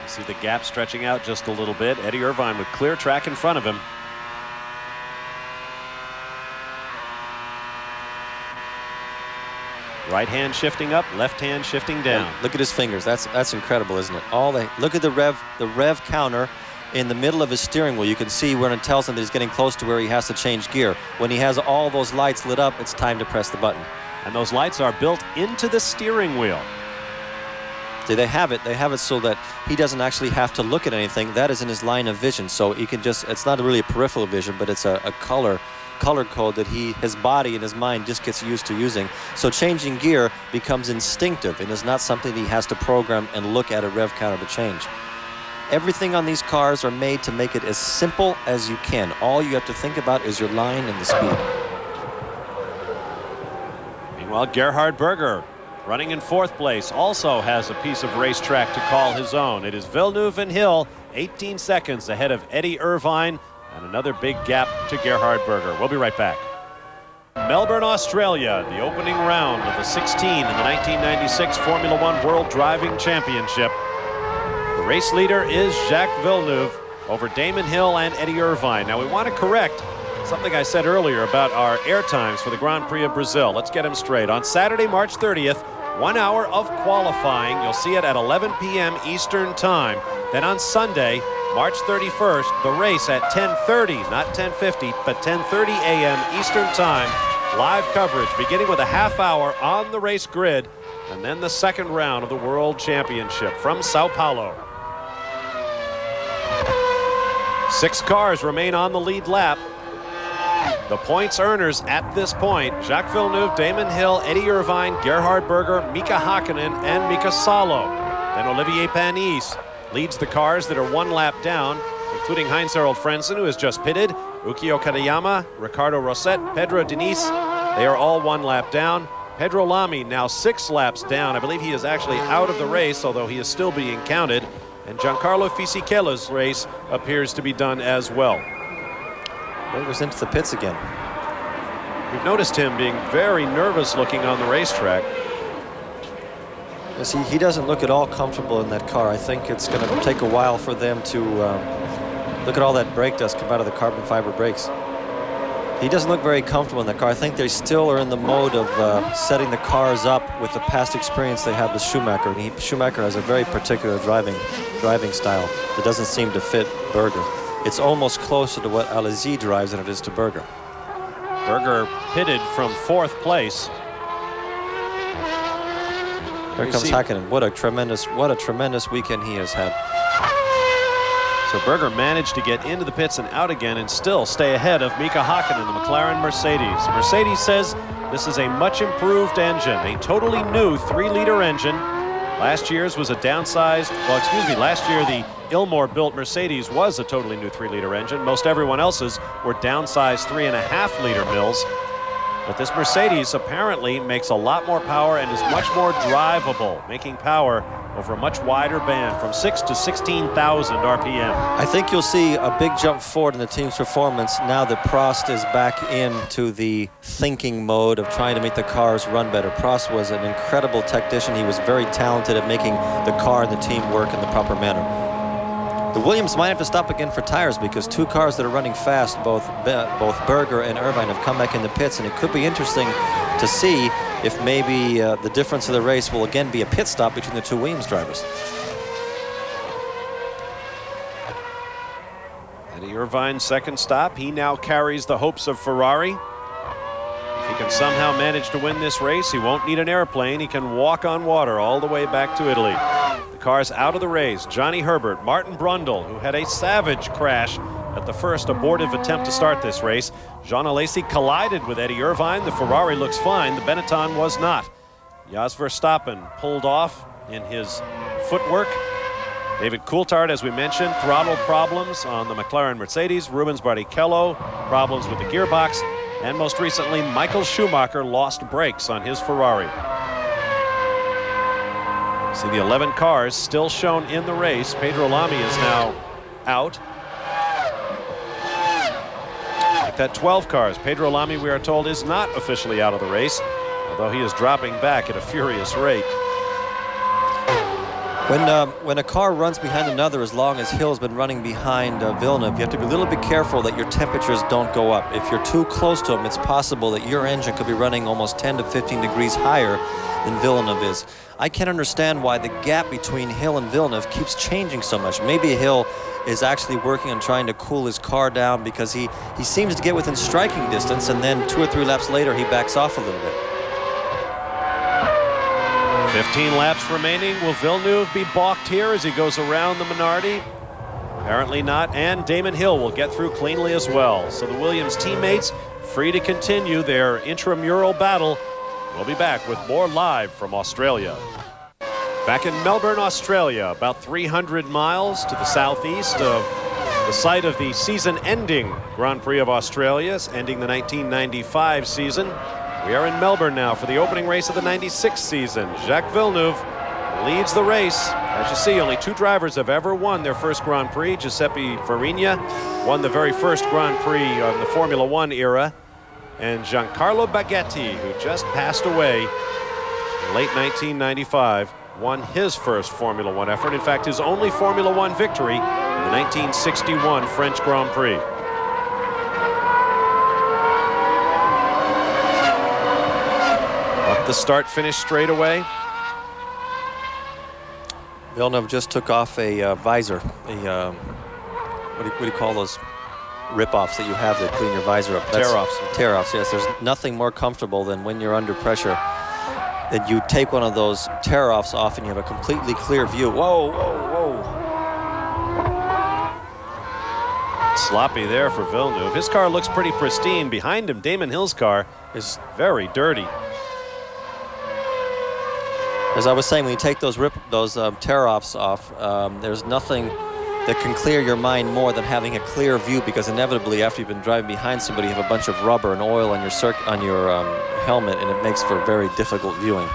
You see the gap stretching out just a little bit. Eddie Irvine with clear track in front of him. Right hand shifting up, left hand shifting down.
Look at his fingers. That's incredible, isn't it? Look at the rev counter in the middle of his steering wheel. You can see when it tells him that he's getting close to where he has to change gear. When he has all those lights lit up, it's time to press the button.
And those lights are built into the steering wheel.
They have it so that he doesn't actually have to look at anything. That is in his line of vision. So he can just, it's not really a peripheral vision, but it's a color code that his body and his mind just gets used to using. So changing gear becomes instinctive and is not something that he has to program and look at a rev counter to change. Everything on these cars are made to make it as simple as you can. All you have to think about is your line and the speed.
Meanwhile, Gerhard Berger, running in 4th place, also has a piece of racetrack to call his own. It is Villeneuve and Hill, 18 seconds ahead of Eddie Irvine, and another big gap to Gerhard Berger. We'll be right back. Melbourne, Australia, the opening round of the 16 in the 1996 Formula One World Driving Championship. The race leader is Jacques Villeneuve over Damon Hill and Eddie Irvine. Now we want to correct something I said earlier about our air times for the Grand Prix of Brazil. Let's get them straight. On Saturday, March 30th, 1 hour of qualifying. You'll see it at 11 p.m. Eastern Time. Then on Sunday, March 31st, the race at 10:30, not 10:50, but 10:30 a.m. Eastern Time. Live coverage beginning with a half hour on the race grid, and then the second round of the World Championship from Sao Paulo. 6 cars remain on the lead lap. The points earners at this point: Jacques Villeneuve, Damon Hill, Eddie Irvine, Gerhard Berger, Mika Hakkinen, and Mika Salo. Then Olivier Panis leads the cars that are 1 lap down, including Heinz-Harald Frentzen, who has just pitted, Ukio Katayama, Ricardo Rosset, Pedro Diniz. They are all 1 lap down. Pedro Lamy now 6 laps down. I believe he is actually out of the race, although he is still being counted. And Giancarlo Fisichello's race appears to be done as well.
Berger's into the pits again.
We've noticed him being very nervous looking on the racetrack.
Yes, he doesn't look at all comfortable in that car. I think it's going to take a while for them to look at all that brake dust come out of the carbon fiber brakes. He doesn't look very comfortable in that car. I think they still are in the mode of setting the cars up with the past experience they had with Schumacher. And Schumacher has a very particular driving style that doesn't seem to fit Berger. It's almost closer to what Alesi drives than it is to Berger.
Berger pitted from 4th place.
Here comes Hakkinen. What a tremendous weekend he has had.
So Berger managed to get into the pits and out again and still stay ahead of Mika Hakkinen, the McLaren Mercedes. Mercedes says this is a much improved engine, a totally new 3-liter engine. Last year's was a downsized, last year the Ilmor-built Mercedes was a totally new 3-liter engine. Most everyone else's were downsized 3.5-liter mills. But this Mercedes apparently makes a lot more power and is much more drivable, making power over a much wider band from 6,000 to 16,000 RPM.
I think you'll see a big jump forward in the team's performance now that Prost is back into the thinking mode of trying to make the cars run better. Prost was an incredible technician. He was very talented at making the car and the team work in the proper manner. The Williams might have to stop again for tires because 2 cars that are running fast, both Berger and Irvine, have come back in the pits, and it could be interesting to see if maybe the difference of the race will again be a pit stop between the 2 Williams drivers.
Eddie Irvine's second stop. He now carries the hopes of Ferrari. If he can somehow manage to win this race, he won't need an airplane. He can walk on water all the way back to Italy. The cars out of the race: Johnny Herbert, Martin Brundle, who had a savage crash at the first abortive attempt to start this race. Jean Alesi collided with Eddie Irvine. The Ferrari looks fine. The Benetton was not. Jos Verstappen pulled off in his footwork. David Coulthard, as we mentioned, throttle problems on the McLaren Mercedes. Rubens Barrichello, problems with the gearbox. And most recently, Michael Schumacher lost brakes on his Ferrari. See the 11 cars still shown in the race. Pedro Lamy is now out. Like that 12 cars. Pedro Lamy, we are told, is not officially out of the race, although he is dropping back at a furious rate.
When a car runs behind another, as long as Hill's been running behind Villeneuve, you have to be a little bit careful that your temperatures don't go up. If you're too close to him, it's possible that your engine could be running almost 10 to 15 degrees higher than Villeneuve is. I can't understand why the gap between Hill and Villeneuve keeps changing so much. Maybe Hill is actually working on trying to cool his car down, because he seems to get within striking distance, and then 2 or 3 laps later he backs off a little bit.
15 laps remaining. Will Villeneuve be balked here as he goes around the Minardi? Apparently not, and Damon Hill will get through cleanly as well. So the Williams teammates free to continue their intramural battle. We'll be back with more live from Australia. Back in Melbourne, Australia, about 300 miles to the southeast of the site of the season-ending Grand Prix of Australia, ending the 1995 season. We are in Melbourne now for the opening race of the 96 season. Jacques Villeneuve leads the race. As you see, only 2 drivers have ever won their first Grand Prix. Giuseppe Farina won the very first Grand Prix of the Formula One era. And Giancarlo Baghetti, who just passed away in late 1995, won his first Formula One effort. In fact, his only Formula One victory in the 1961 French Grand Prix. The start-finish straightaway.
Villeneuve just took off a visor, what do you call those rip-offs that you have that clean your visor up?
Tear-offs.
Tear-offs, yes. There's nothing more comfortable than when you're under pressure that you take one of those tear-offs off and you have a completely clear view. Whoa, whoa, whoa.
Sloppy there for Villeneuve. His car looks pretty pristine. Behind him, Damon Hill's car is very dirty.
As I was saying, when you take those tear-offs off, there's nothing that can clear your mind more than having a clear view, because inevitably, after you've been driving behind somebody, you have a bunch of rubber and oil on your helmet, and it makes for very difficult viewing.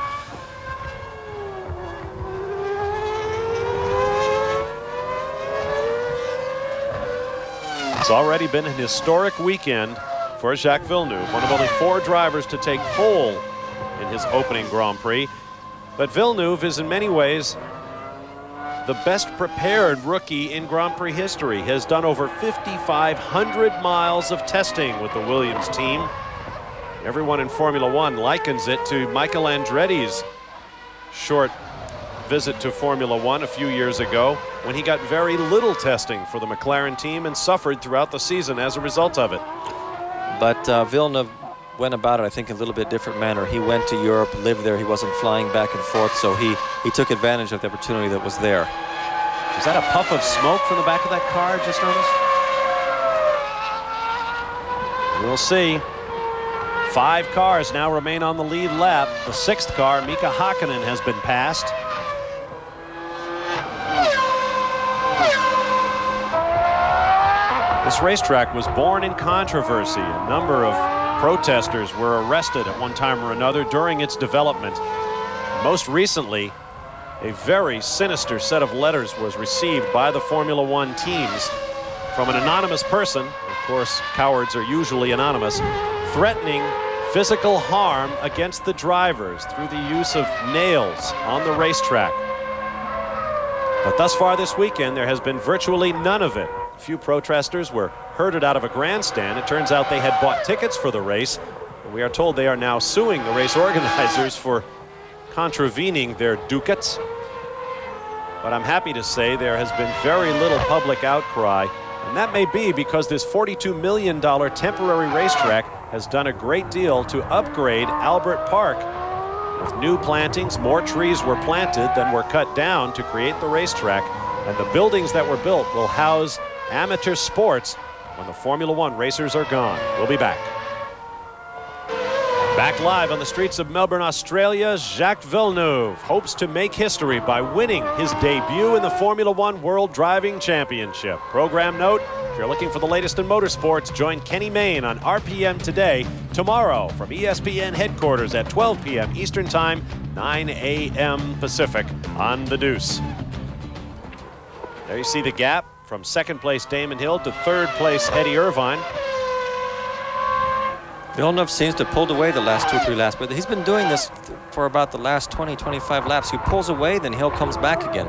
It's already been an historic weekend for Jacques Villeneuve, one of only 4 drivers to take pole in his opening Grand Prix. But Villeneuve is in many ways the best prepared rookie in Grand Prix history. He has done over 5,500 miles of testing with the Williams team. Everyone in Formula One likens it to Michael Andretti's short visit to Formula One a few years ago, when he got very little testing for the McLaren team and suffered throughout the season as a result of it.
But Villeneuve went about it, I think, in a little bit different manner. He went to Europe, lived there. He wasn't flying back and forth, so he took advantage of the opportunity that was there.
Is that a puff of smoke from the back of that car, just noticed? We'll see. 5 cars now remain on the lead lap. The 6th car, Mika Hakkinen, has been passed. This racetrack was born in controversy. A number of protesters were arrested at one time or another during its development. Most recently, a very sinister set of letters was received by the Formula One teams from an anonymous person. Of course, cowards are usually anonymous, threatening physical harm against the drivers through the use of nails on the racetrack. But thus far this weekend, there has been virtually none of it. A few protesters were herded out of a grandstand. It turns out they had bought tickets for the race. And we are told they are now suing the race organizers for contravening their ducats. But I'm happy to say there has been very little public outcry. And that may be because this $42 million temporary racetrack has done a great deal to upgrade Albert Park. With new plantings, more trees were planted than were cut down to create the racetrack. And the buildings that were built will house amateur sports when the Formula One racers are gone. We'll be back. Back live on the streets of Melbourne, Australia, Jacques Villeneuve hopes to make history by winning his debut in the Formula One World Driving Championship. Program note, if you're looking for the latest in motorsports, join Kenny Mayne on RPM Today tomorrow from ESPN headquarters at 12 p.m. Eastern Time, 9 a.m. Pacific on The Deuce. There you see the gap from second place Damon Hill to third place Eddie Irvine.
Villeneuve seems to have pulled away the last 2 or 3 laps, but he's been doing this for about the last 20, 25 laps. He pulls away, then Hill comes back again.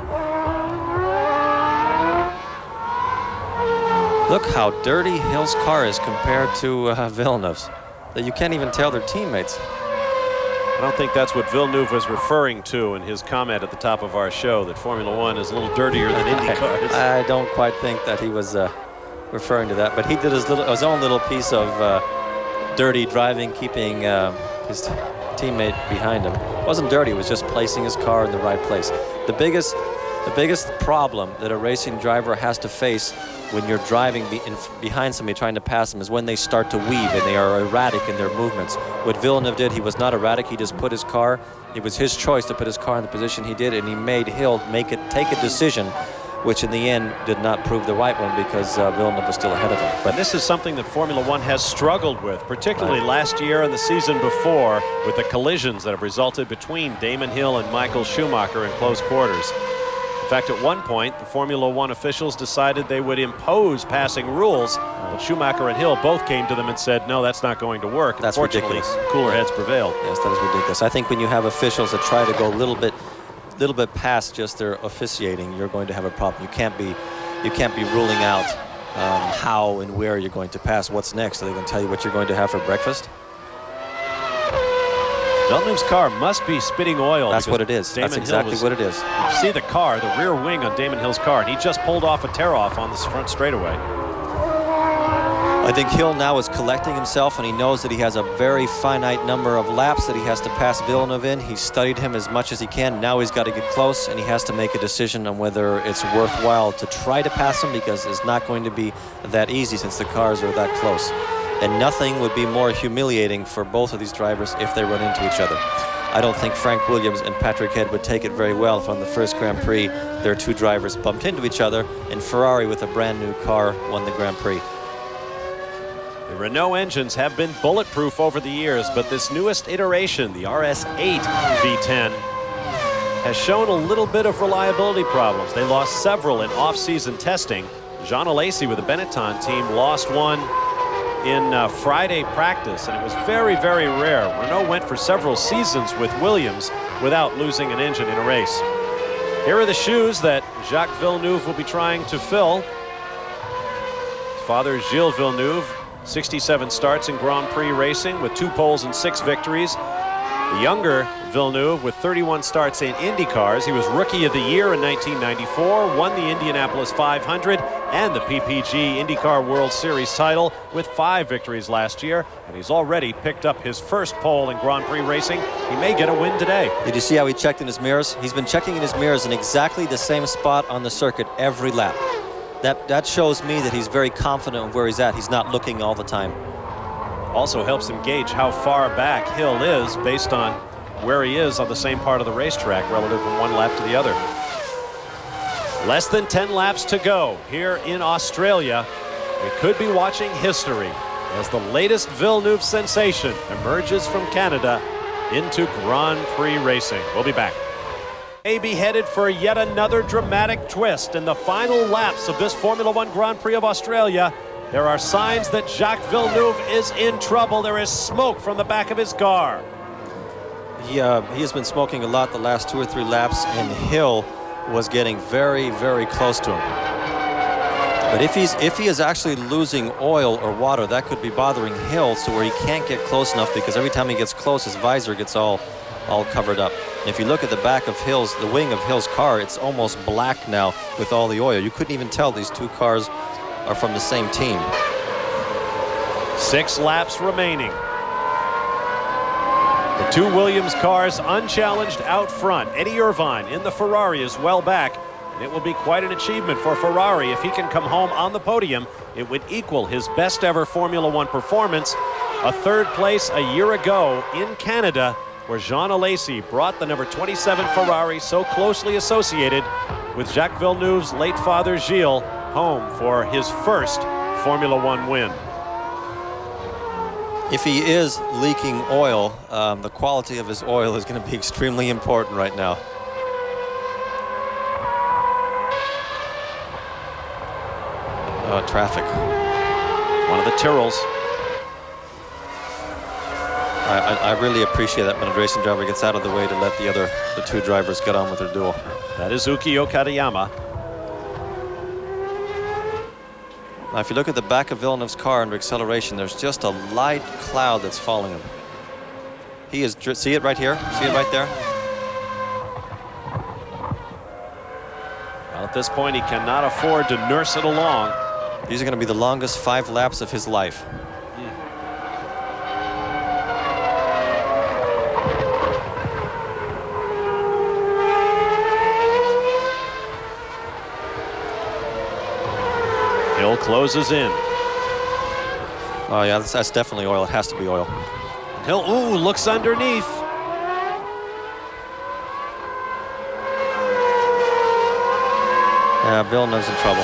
Look how dirty Hill's car is compared to Villeneuve's, that you can't even tell they're teammates.
I don't think that's what Villeneuve was referring to in his comment at the top of our show, that Formula One is a little dirtier than Indy cars.
I don't quite think that he was referring to that, but he did his own little piece of dirty driving, keeping his teammate behind him. It wasn't dirty, it was just placing his car in the right place. The biggest problem that a racing driver has to face when you're driving behind somebody trying to pass them is when they start to weave and they are erratic in their movements. What Villeneuve did, he was not erratic, he just put his car, it was his choice to put his car in the position he did, and he made Hill take a decision which in the end did not prove the right one because Villeneuve was still ahead of him.
But this is something that Formula One has struggled with, particularly last year and the season before, with the collisions that have resulted between Damon Hill and Michael Schumacher in close quarters. In fact, at one point, the Formula One officials decided they would impose passing rules, but Schumacher and Hill both came to them and said, no, that's not going to work.
That's ridiculous.
Cooler heads prevailed.
Yes, that is ridiculous. I think when you have officials that try to go a little bit past just their officiating, you're going to have a problem. You can't be ruling out how and where you're going to pass. What's next? Are they going to tell you what you're going to have for breakfast?
Villeneuve's car must be spitting oil.
That's what it is. That's exactly what it is.
You see the car, the rear wing on Damon Hill's car, and he just pulled off a tear-off on this front straightaway.
I think Hill now is collecting himself, and he knows that he has a very finite number of laps that he has to pass Villeneuve in. He's studied him as much as he can. Now he's got to get close, and he has to make a decision on whether it's worthwhile to try to pass him, because it's not going to be that easy since the cars are that close. And nothing would be more humiliating for both of these drivers if they run into each other. I don't think Frank Williams and Patrick Head would take it very well if on the first Grand Prix their two drivers bumped into each other and Ferrari with a brand new car won the Grand Prix.
The Renault engines have been bulletproof over the years, but this newest iteration, the RS8 V10, has shown a little bit of reliability problems. They lost several in off-season testing. Jean Alesi with the Benetton team lost one in Friday practice, and it was very, very rare. Renault went for several seasons with Williams without losing an engine in a race. Here are the shoes that Jacques Villeneuve will be trying to fill. His father, Gilles Villeneuve, 67 starts in Grand Prix racing with 2 poles and 6 victories. The younger Villeneuve with 31 starts in Indy cars. He was Rookie of the Year in 1994, won the Indianapolis 500 and the PPG IndyCar World Series title with 5 victories last year, and he's already picked up his first pole in Grand Prix racing. He may get a win today.
Did you see how he checked in his mirrors? He's been checking in his mirrors in exactly the same spot on the circuit every lap. That shows me that he's very confident of where he's at. He's not looking all the time.
Also helps him gauge how far back Hill is based on where he is on the same part of the racetrack relative from one lap to the other. Less than 10 laps to go here in Australia. We could be watching history as the latest Villeneuve sensation emerges from Canada into Grand Prix racing. We'll be back. May be headed for yet another dramatic twist in the final laps of this Formula One Grand Prix of Australia. There are signs that Jacques Villeneuve is in trouble. There is smoke from the back of his car.
He has been smoking a lot the last 2 or 3 laps, and Hill was getting very, very close to him. But if he is actually losing oil or water, that could be bothering Hill, so where he can't get close enough, because every time he gets close, his visor gets all covered up. And if you look at the back of the wing of Hill's car, it's almost black now with all the oil. You couldn't even tell these 2 cars are from the same team.
6 laps remaining. The 2 Williams cars unchallenged out front. Eddie Irvine in the Ferrari is well back. And it will be quite an achievement for Ferrari. If he can come home on the podium, it would equal his best ever Formula One performance. A 3rd place a year ago in Canada, where Jean Alesi brought the number 27 Ferrari, so closely associated with Jacques Villeneuve's late father Gilles, home for his first Formula One win.
If he is leaking oil, the quality of his oil is going to be extremely important right now. Traffic.
One of the Tyrrells.
I really appreciate that when a racing driver gets out of the way to let the two drivers get on with their duel.
That is Ukio Katayama.
Now, if you look at the back of Villeneuve's car under acceleration, there's just a light cloud that's following him. He is, see it right here? See it right there?
Well, at this point, he cannot afford to nurse it along.
These are going to be the longest 5 laps of his life.
Hill closes in.
Oh yeah, that's definitely oil. It has to be oil.
Hill, ooh, looks underneath.
Yeah, Villeneuve's in trouble.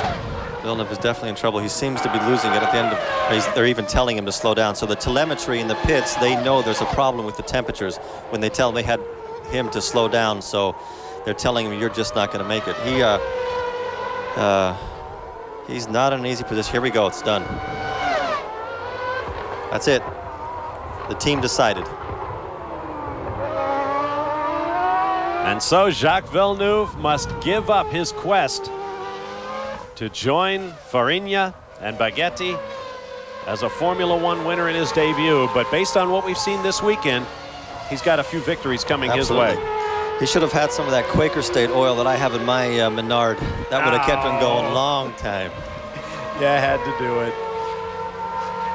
Villeneuve is definitely in trouble. He seems to be losing it at the end of, they're even telling him to slow down. So the telemetry in the pits, they know there's a problem with the temperatures when they tell him they had him to slow down. So they're telling him, you're just not going to make it. He's not in an easy position. Here we go, it's done. That's it. The team decided.
And so Jacques Villeneuve must give up his quest to join Farina and Baghetti as a Formula One winner in his debut. But based on what we've seen this weekend, he's got a few victories coming
Absolutely.
his way.
He should have had some of that Quaker State oil that I have in my Menard. That would have kept him going a long time.
Yeah, I had to do it.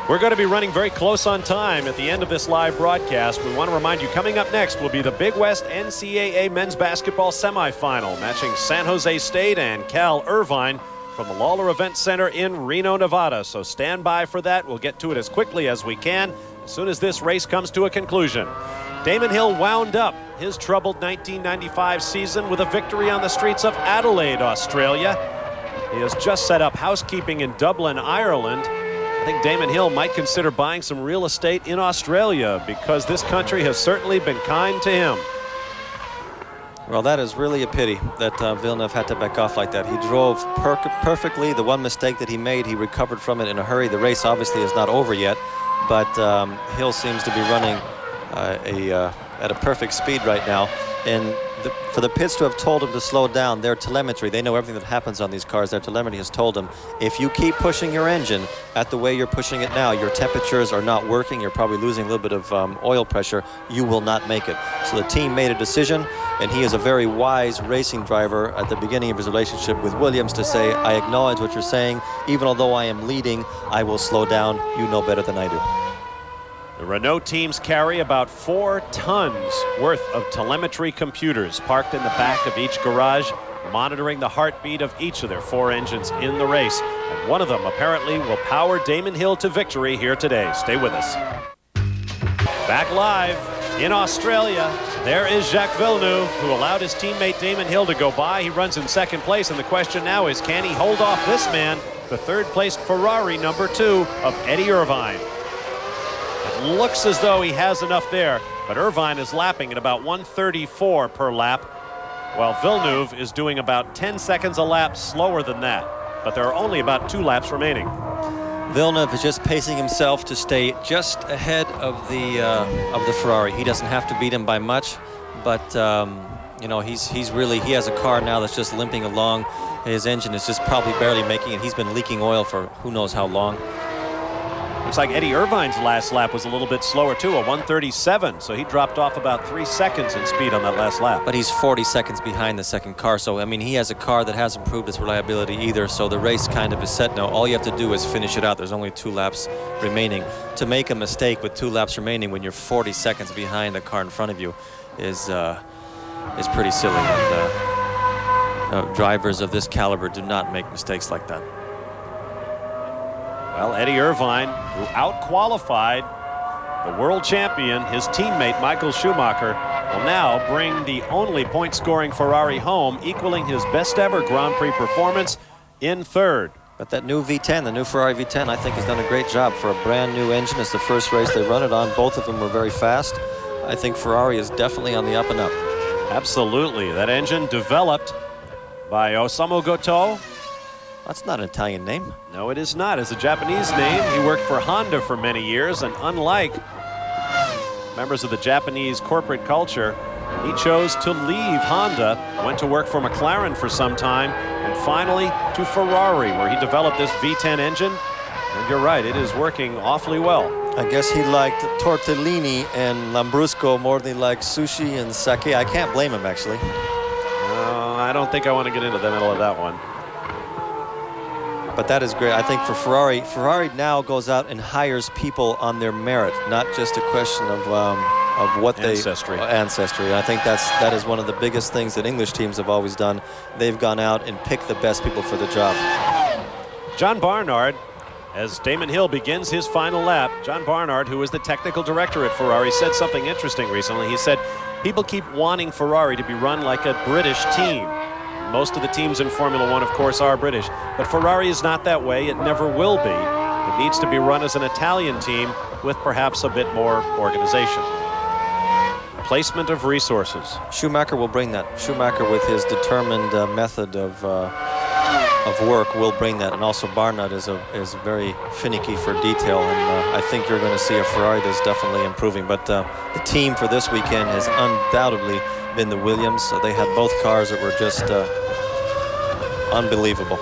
We're going to be running very close on time at the end of this live broadcast. We want to remind you, coming up next will be the Big West NCAA men's basketball semifinal, matching San Jose State and Cal Irvine from the Lawler Event Center in Reno, Nevada. So stand by for that. We'll get to it as quickly as we can as soon as this race comes to a conclusion. Damon Hill wound up his troubled 1995 season with a victory on the streets of Adelaide, Australia. He has just set up housekeeping in Dublin, Ireland. I think Damon Hill might consider buying some real estate in Australia because this country has certainly been kind to him.
Well, that is really a pity that Villeneuve had to back off like that. He drove perfectly. The one mistake that he made, he recovered from it in a hurry. The race obviously is not over yet, but Hill seems to be running at a perfect speed right now. And for the pits to have told him to slow down, their telemetry, they know everything that happens on these cars. Their telemetry has told him, if you keep pushing your engine at the way you're pushing it now, your temperatures are not working, you're probably losing a little bit of oil pressure, you will not make it. So the team made a decision, and he is a very wise racing driver at the beginning of his relationship with Williams to say, I acknowledge what you're saying, even although I am leading, I will slow down, you know better than I do.
The Renault teams carry about 4 tons worth of telemetry computers parked in the back of each garage, monitoring the heartbeat of each of their 4 engines in the race. And one of them apparently will power Damon Hill to victory here today. Stay with us. Back live in Australia, there is Jacques Villeneuve, who allowed his teammate Damon Hill to go by. He runs in second place, and the question now is, can he hold off this man, the third-placed Ferrari #2 of Eddie Irvine? It looks as though he has enough there, but Irvine is lapping at about 134 per lap, while Villeneuve is doing about 10 seconds a lap slower than that. But there are only about 2 laps remaining.
Villeneuve is just pacing himself to stay just ahead of the Ferrari. He doesn't have to beat him by much, but you know, he has a car now that's just limping along. His engine is just probably barely making it. He's been leaking oil for who knows how long.
Looks like Eddie Irvine's last lap was a little bit slower too, a 137, so he dropped off about 3 seconds in speed on that last lap.
But he's 40 seconds behind the second car, so I mean, he has a car that hasn't proved its reliability either, so the race kind of is set now. All you have to do is finish it out. There's only 2 laps remaining. To make a mistake with 2 laps remaining when you're 40 seconds behind the car in front of you is pretty silly. And drivers of this caliber do not make mistakes like that.
Well, Eddie Irvine, who out-qualified the world champion, his teammate Michael Schumacher, will now bring the only point-scoring Ferrari home, equaling his best-ever Grand Prix performance in 3rd.
But that new V10, the new Ferrari V10, I think has done a great job for a brand new engine. It's the first race they run it on. Both of them were very fast. I think Ferrari is definitely on the up and up.
Absolutely. That engine developed by Osamu Goto.
That's not an Italian name.
No, it is not. It's a Japanese name. He worked for Honda for many years, and unlike members of the Japanese corporate culture. He chose to leave Honda, went to work for McLaren for some time, and finally to Ferrari, where he developed this V10 engine. And you're right, it is working awfully well.
I guess he liked tortellini and lambrusco more than he liked sushi and sake. I can't blame him, actually.
I don't think I want to get into the middle of that one.
But that is great. I think for Ferrari now goes out and hires people on their merit, not just a question of what
ancestry.
Ancestry. I think that is one of the biggest things that English teams have always done. They've gone out and picked the best people for the job.
John Barnard, as Damon Hill begins his final lap, John Barnard, who is the technical director at Ferrari, said something interesting recently. He said, people keep wanting Ferrari to be run like a British team. Most of the teams in Formula One, of course, are British, but Ferrari is not that way. It never will be. It needs to be run as an Italian team with perhaps a bit more organization. Placement of resources.
Schumacher will bring that. Schumacher, with his determined method of work, will bring that, and also Barnard is very finicky for detail, and I think you're going to see a Ferrari that's definitely improving. But the team for this weekend has undoubtedly been the Williams. They had both cars that were just unbelievable,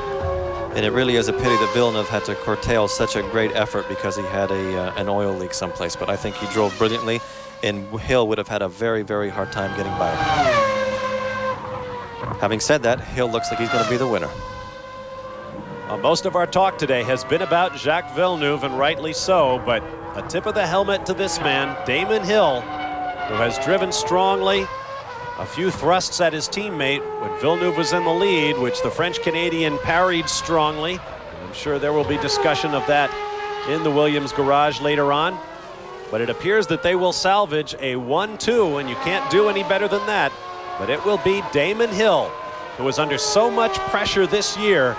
and it really is a pity that Villeneuve had to curtail such a great effort because he had an oil leak someplace. But I think he drove brilliantly, and Hill would have had a very, very hard time getting by him. Having said that, Hill looks like he's going to be the winner.
Most of our talk today has been about Jacques Villeneuve, and rightly so, but a tip of the helmet to this man, Damon Hill, who has driven strongly, a few thrusts at his teammate when Villeneuve was in the lead, which the French-Canadian parried strongly. I'm sure there will be discussion of that in the Williams garage later on, but it appears that they will salvage a 1-2, and you can't do any better than that. But it will be Damon Hill, who is under so much pressure this year,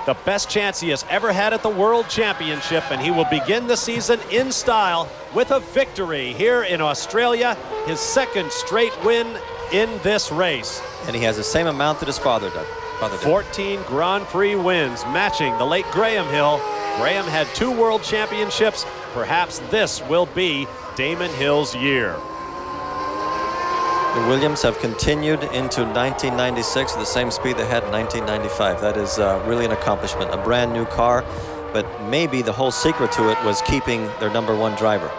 the best chance he has ever had at the World Championship, and he will begin the season in style with a victory here in Australia, his second straight win in this race.
And he has the same amount that his father did.
14 Grand Prix wins, matching the late Graham Hill. Graham had 2 World Championships. Perhaps this will be Damon Hill's year.
The Williams have continued into 1996 at the same speed they had in 1995. That is really an accomplishment. A brand new car, but maybe the whole secret to it was keeping their #1 driver.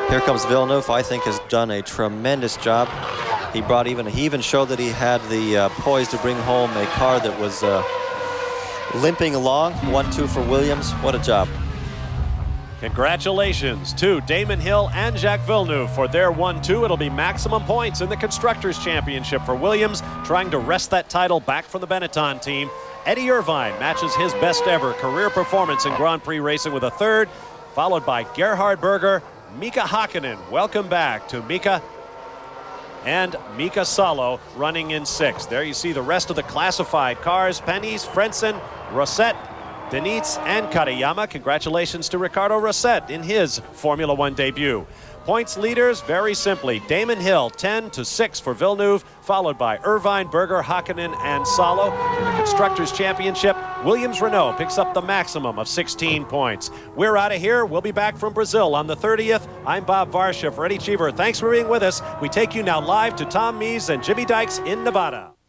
Here comes Villeneuve. I think has done a tremendous job. He even showed that he had the poise to bring home a car that was limping along. 1-2 for Williams. What a job.
Congratulations to Damon Hill and Jacques Villeneuve for their 1-2. It'll be maximum points in the Constructors' Championship for Williams, trying to wrest that title back from the Benetton team. Eddie Irvine matches his best ever career performance in Grand Prix racing with a 3rd, followed by Gerhard Berger, Mika Hakkinen. Welcome back to Mika. And Mika Salo running in 6th. There you see the rest of the classified cars. Pennies, Frentzen, Rosset, Denitz, and Katayama. Congratulations to Ricardo Rosset in his Formula One debut. Points leaders, very simply, Damon Hill, 10-6 for Villeneuve, followed by Irvine, Berger, Hakkinen, and Salo. In the Constructors' Championship, Williams-Renault picks up the maximum of 16 points. We're out of here. We'll be back from Brazil on the 30th. I'm Bob Varsha for Eddie Cheever. Thanks for being with us. We take you now live to Tom Mees and Jimmy Dykes in Nevada.